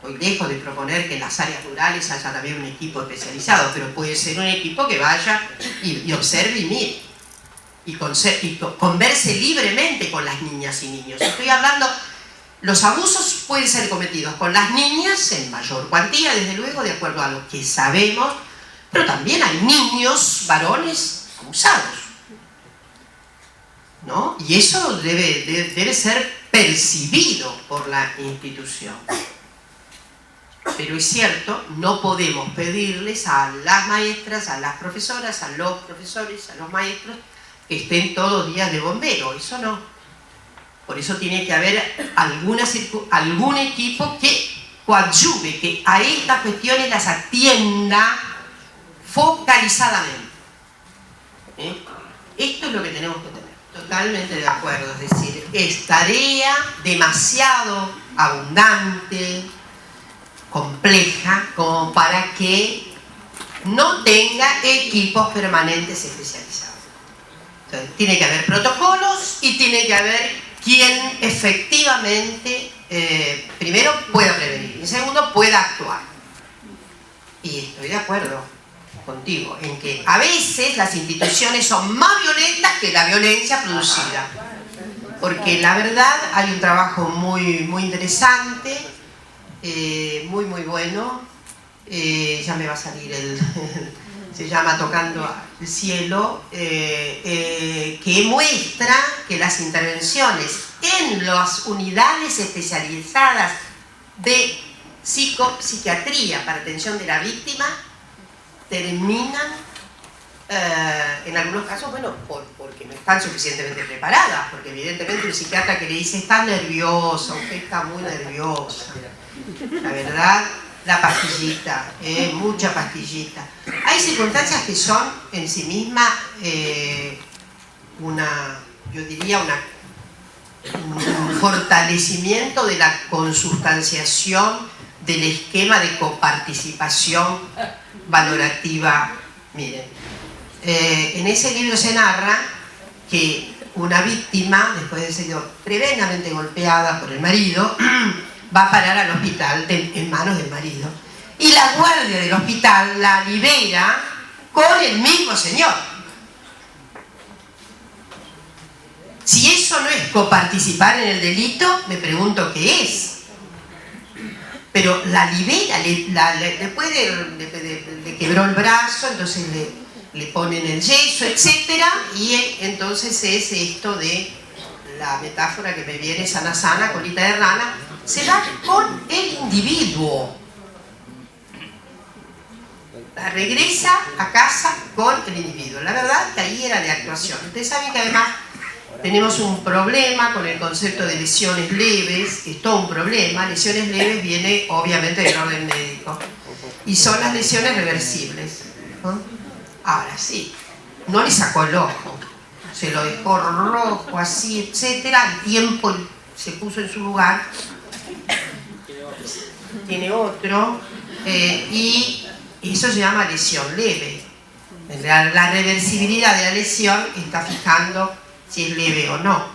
Estoy lejos de proponer que en las áreas rurales haya también un equipo especializado, pero puede ser un equipo que vaya y observe y mire, y converse libremente con las niñas y niños. Estoy hablando, los abusos pueden ser cometidos con las niñas en mayor cuantía, desde luego, de acuerdo a lo que sabemos, pero también hay niños, varones, abusados, ¿no? Y eso debe ser percibido por la institución. Pero es cierto, no podemos pedirles a las maestras, a las profesoras, a los profesores, a los maestros, que estén todos los días de bombero. Eso no. Por eso tiene que haber algún equipo que coadyuve, que a estas cuestiones las atienda focalizadamente. Esto es lo que tenemos que tener. Totalmente de acuerdo. Es decir, es tarea demasiado abundante, compleja, como para que no tenga equipos permanentes especializados. Entonces, tiene que haber protocolos y tiene que haber quien efectivamente, primero, pueda prevenir y segundo, pueda actuar. Y estoy de acuerdo contigo en que a veces las instituciones son más violentas que la violencia producida, porque la verdad hay un trabajo muy interesante, muy bueno, ya me va a salir se llama Tocando el Cielo, que muestra que las intervenciones en las unidades especializadas de psiquiatría para atención de la víctima terminan en algunos casos, bueno, porque no están suficientemente preparadas, porque evidentemente un psiquiatra que le dice está nerviosa, usted está muy nerviosa, la verdad, la pastillita, mucha pastillita. Hay circunstancias que son en sí mismas yo diría un fortalecimiento de la consustanciación del esquema de coparticipación valorativa. Miren, en ese libro se narra que una víctima, después de ser tremendamente golpeada por el marido, va a parar al hospital en manos del marido. Y la guardia del hospital la libera con el mismo señor. Si eso no es coparticipar en el delito, me pregunto qué es. Pero la libera, después le quebró el brazo, entonces le ponen el yeso, etc. Y entonces es esto de la metáfora que me viene sana sana, colita de rana, se va con el individuo. La regresa a casa con el individuo. La verdad que ahí era de actuación. Ustedes saben que además tenemos un problema con el concepto de lesiones leves, que es todo un problema. Lesiones leves viene obviamente del orden médico. Y son las lesiones reversibles, ¿no? Ahora sí, no le sacó el ojo, se lo dejó rojo, así, etcétera. El tiempo se puso en su lugar. Tiene otro. Y eso se llama lesión leve. La reversibilidad de la lesión está fijando si es leve o no.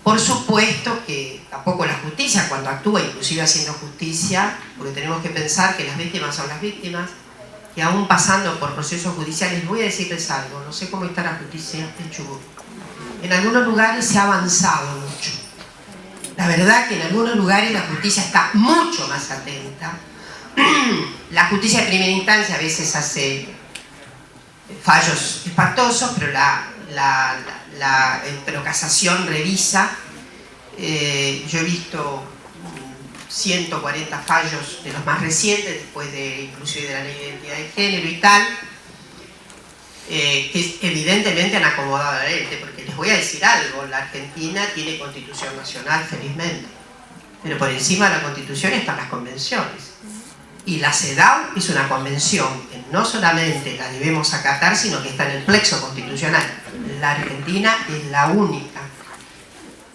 Por supuesto que tampoco la justicia, cuando actúa, inclusive haciendo justicia, porque tenemos que pensar que las víctimas son las víctimas, que aún pasando por procesos judiciales, voy a decirles algo, no sé cómo está la justicia en Chubut. En algunos lugares se ha avanzado mucho. La verdad que en algunos lugares la justicia está mucho más atenta. La justicia de primera instancia a veces hace fallos espantosos, pero pero casación revisa. Yo he visto 140 fallos de los más recientes, después de inclusive de la ley de identidad de género y tal, que evidentemente han acomodado la ley, porque les voy a decir algo, la Argentina tiene constitución nacional, felizmente, pero por encima de la constitución están las convenciones. Y la CEDAW es una convención que no solamente la debemos acatar, sino que está en el plexo constitucional. La Argentina es la única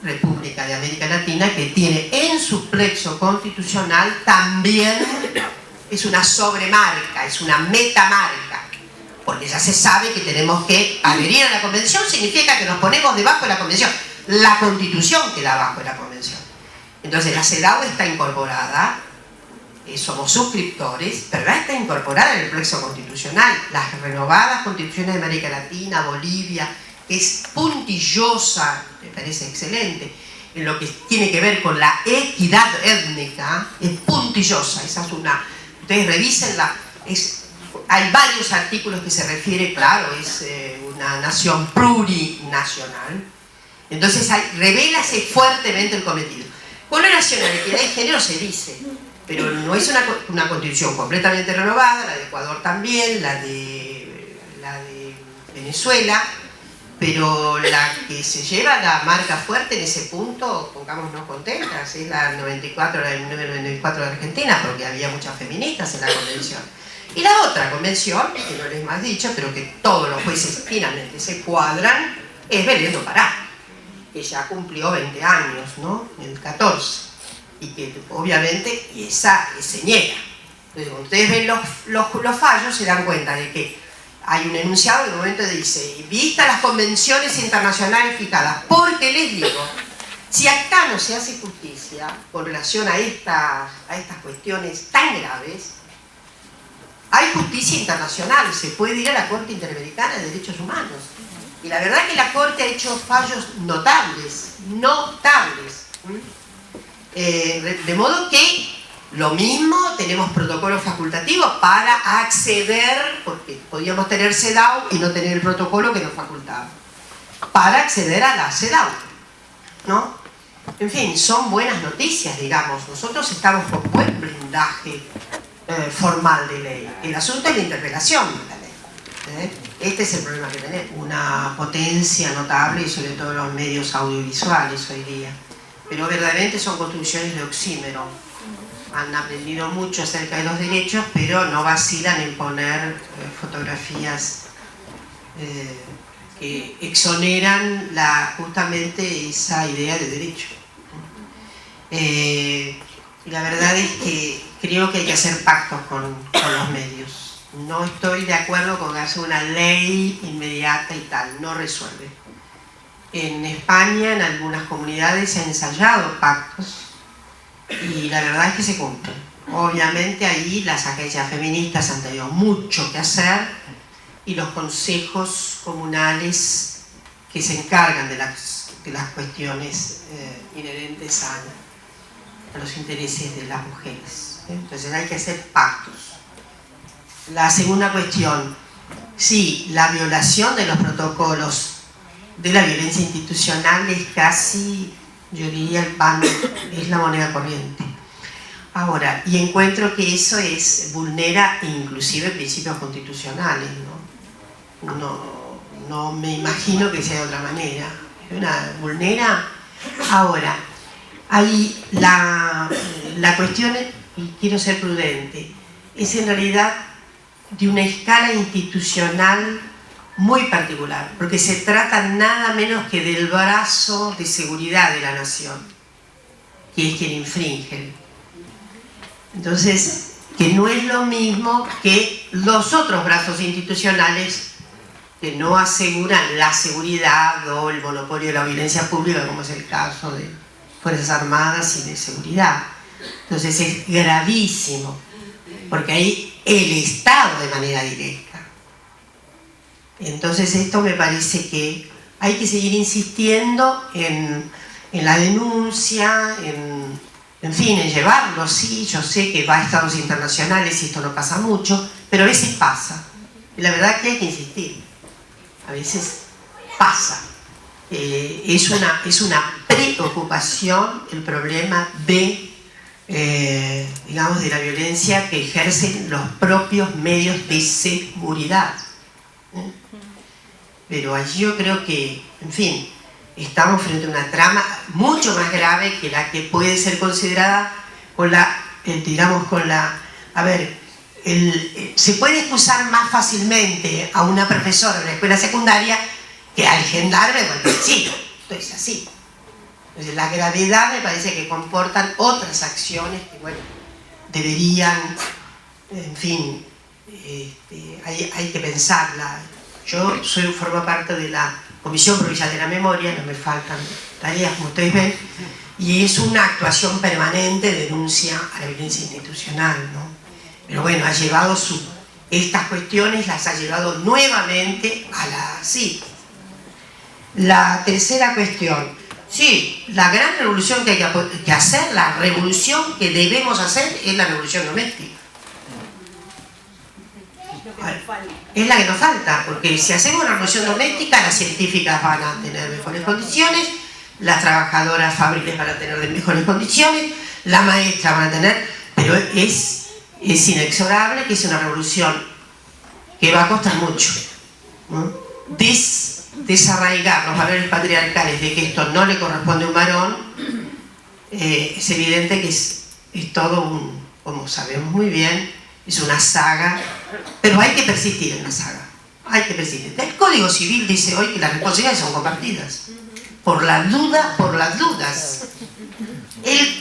república de América Latina que tiene en su plexo constitucional también, es una sobremarca, es una metamarca, porque ya se sabe que tenemos que adherir a la convención, significa que nos ponemos debajo de la convención. La constitución queda abajo de la convención. Entonces la CEDAW está incorporada, somos suscriptores, pero ya está incorporada en el plexo constitucional. Las renovadas constituciones de América Latina, Bolivia, que es puntillosa, me parece excelente, en lo que tiene que ver con la equidad étnica, es puntillosa. Esa es una, ustedes revísenla, hay varios artículos que se refiere, claro, es una nación plurinacional. Entonces revélase fuertemente el cometido. Con relación a la equidad de género se dice, pero no es una constitución completamente renovada, la de Ecuador también, la de Venezuela, pero la que se lleva la marca fuerte en ese punto, pongámonos contentas, es la 94, la del 1994 de Argentina, porque había muchas feministas en la convención. Y la otra convención, que no les hemos dicho, pero que todos los jueces finalmente se cuadran, es Belén do Pará, que ya cumplió 20 años, ¿no? En el 14. Y que obviamente esa se niega. Entonces, cuando ustedes ven los fallos, se dan cuenta de que hay un enunciado que en un momento dice, vista las convenciones internacionales fijadas, porque les digo, si acá no se hace justicia con relación a estas cuestiones tan graves, hay justicia internacional, se puede ir a la Corte Interamericana de Derechos Humanos. Y la verdad que la Corte ha hecho fallos notables. De modo que lo mismo, tenemos protocolos facultativos para acceder, porque podíamos tener CEDAW y no tener el protocolo que nos facultaba, para acceder a la CEDAW, ¿no? En fin, son buenas noticias, digamos. Nosotros estamos con buen blindaje formal de ley. El asunto es la interpretación de la ley. este es el problema que tenemos, una potencia notable y sobre todo los medios audiovisuales hoy día. Pero verdaderamente son construcciones de oxímero. Han aprendido mucho acerca de los derechos, pero no vacilan en poner fotografías que exoneran justamente esa idea de derecho. La verdad es que creo que hay que hacer pactos con los medios. No estoy de acuerdo con hacer una ley inmediata y tal, no resuelve. En España, en algunas comunidades se han ensayado pactos y la verdad es que se cumplen. Obviamente ahí las agencias feministas han tenido mucho que hacer y los consejos comunales que se encargan de las cuestiones inherentes a los intereses de las mujeres. Entonces hay que hacer pactos. La segunda cuestión, sí, la violación de los protocolos de la violencia institucional es casi, yo diría, el pan, es la moneda corriente. Ahora, y encuentro que eso vulnera inclusive principios constitucionales, ¿no? No me imagino que sea de otra manera. Vulnera. Ahora, hay la cuestión, y quiero ser prudente, es en realidad de una escala institucional muy particular, porque se trata nada menos que del brazo de seguridad de la nación, que es quien infringe. Entonces, que no es lo mismo que los otros brazos institucionales que no aseguran la seguridad o el monopolio de la violencia pública, como es el caso de Fuerzas Armadas y de seguridad. Entonces es gravísimo, porque ahí el Estado de manera directa. Entonces esto me parece que hay que seguir insistiendo en la denuncia, en fin, en llevarlo, sí, yo sé que va a estados internacionales y esto no pasa mucho, pero a veces pasa. Y la verdad que hay que insistir. A veces pasa. Es una preocupación el problema digamos, de la violencia que ejercen los propios medios de seguridad. Pero allí yo creo que, en fin, estamos frente a una trama mucho más grave que la que puede ser considerada se puede excusar más fácilmente a una profesora en la escuela secundaria que al gendarme, porque sí, esto es así. Entonces la gravedad me parece que comportan otras acciones que, bueno, deberían, en fin, hay que pensarla. Yo formo parte de la Comisión Provincial de la Memoria, no me faltan tareas, como ustedes ven, y es una actuación permanente de denuncia a la violencia institucional, ¿no? Pero bueno, estas cuestiones las ha llevado nuevamente a la tercera cuestión. Sí, la gran revolución que hay que hacer, la revolución que debemos hacer es la revolución doméstica. Es la que nos falta, porque si hacemos una revolución doméstica, las científicas van a tener mejores condiciones, las trabajadoras fabriles van a tener mejores condiciones, las maestras van a tener, pero es inexorable que es una revolución que va a costar mucho, ¿no? Desarraigar los valores patriarcales de que esto no le corresponde a un varón, es evidente que es todo como sabemos muy bien, es una saga, pero hay que persistir en la saga, hay que persistir. El Código Civil dice hoy que las responsabilidades son compartidas, por las dudas. El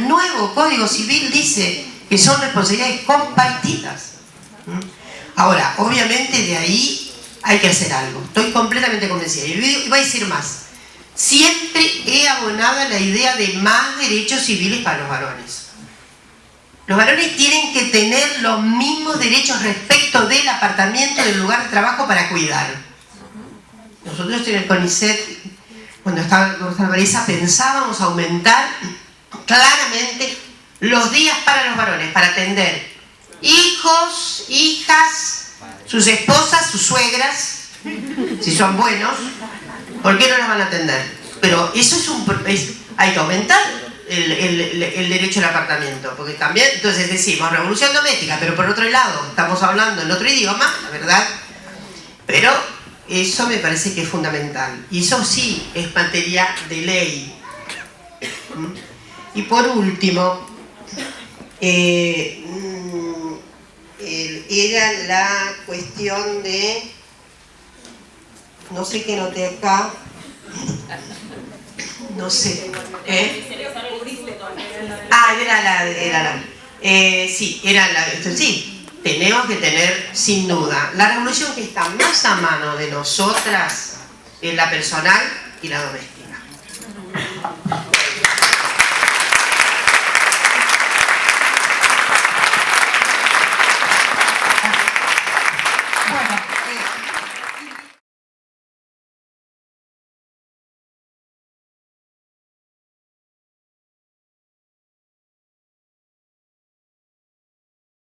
nuevo Código Civil dice que son responsabilidades compartidas. Ahora, obviamente de ahí hay que hacer algo, estoy completamente convencida. Y voy a decir más, siempre he abonado a la idea de más derechos civiles para los varones. Los varones tienen que tener los mismos derechos respecto del apartamento, del lugar de trabajo para cuidar. Nosotros en el CONICET, cuando estaba Marisa, pensábamos aumentar claramente los días para los varones, para atender hijos, hijas, sus esposas, sus suegras, si son buenos, ¿por qué no las van a atender? Pero eso hay que aumentar el derecho al apartamento, porque también, entonces decimos revolución doméstica, pero por otro lado estamos hablando en otro idioma, la verdad Pero eso me parece que es fundamental. Y eso sí es materia de ley. Y por último, era la cuestión de... No sé qué noté acá. No sé. Sí, tenemos que tener, sin duda, la revolución que está más a mano de nosotras es la personal y la doméstica.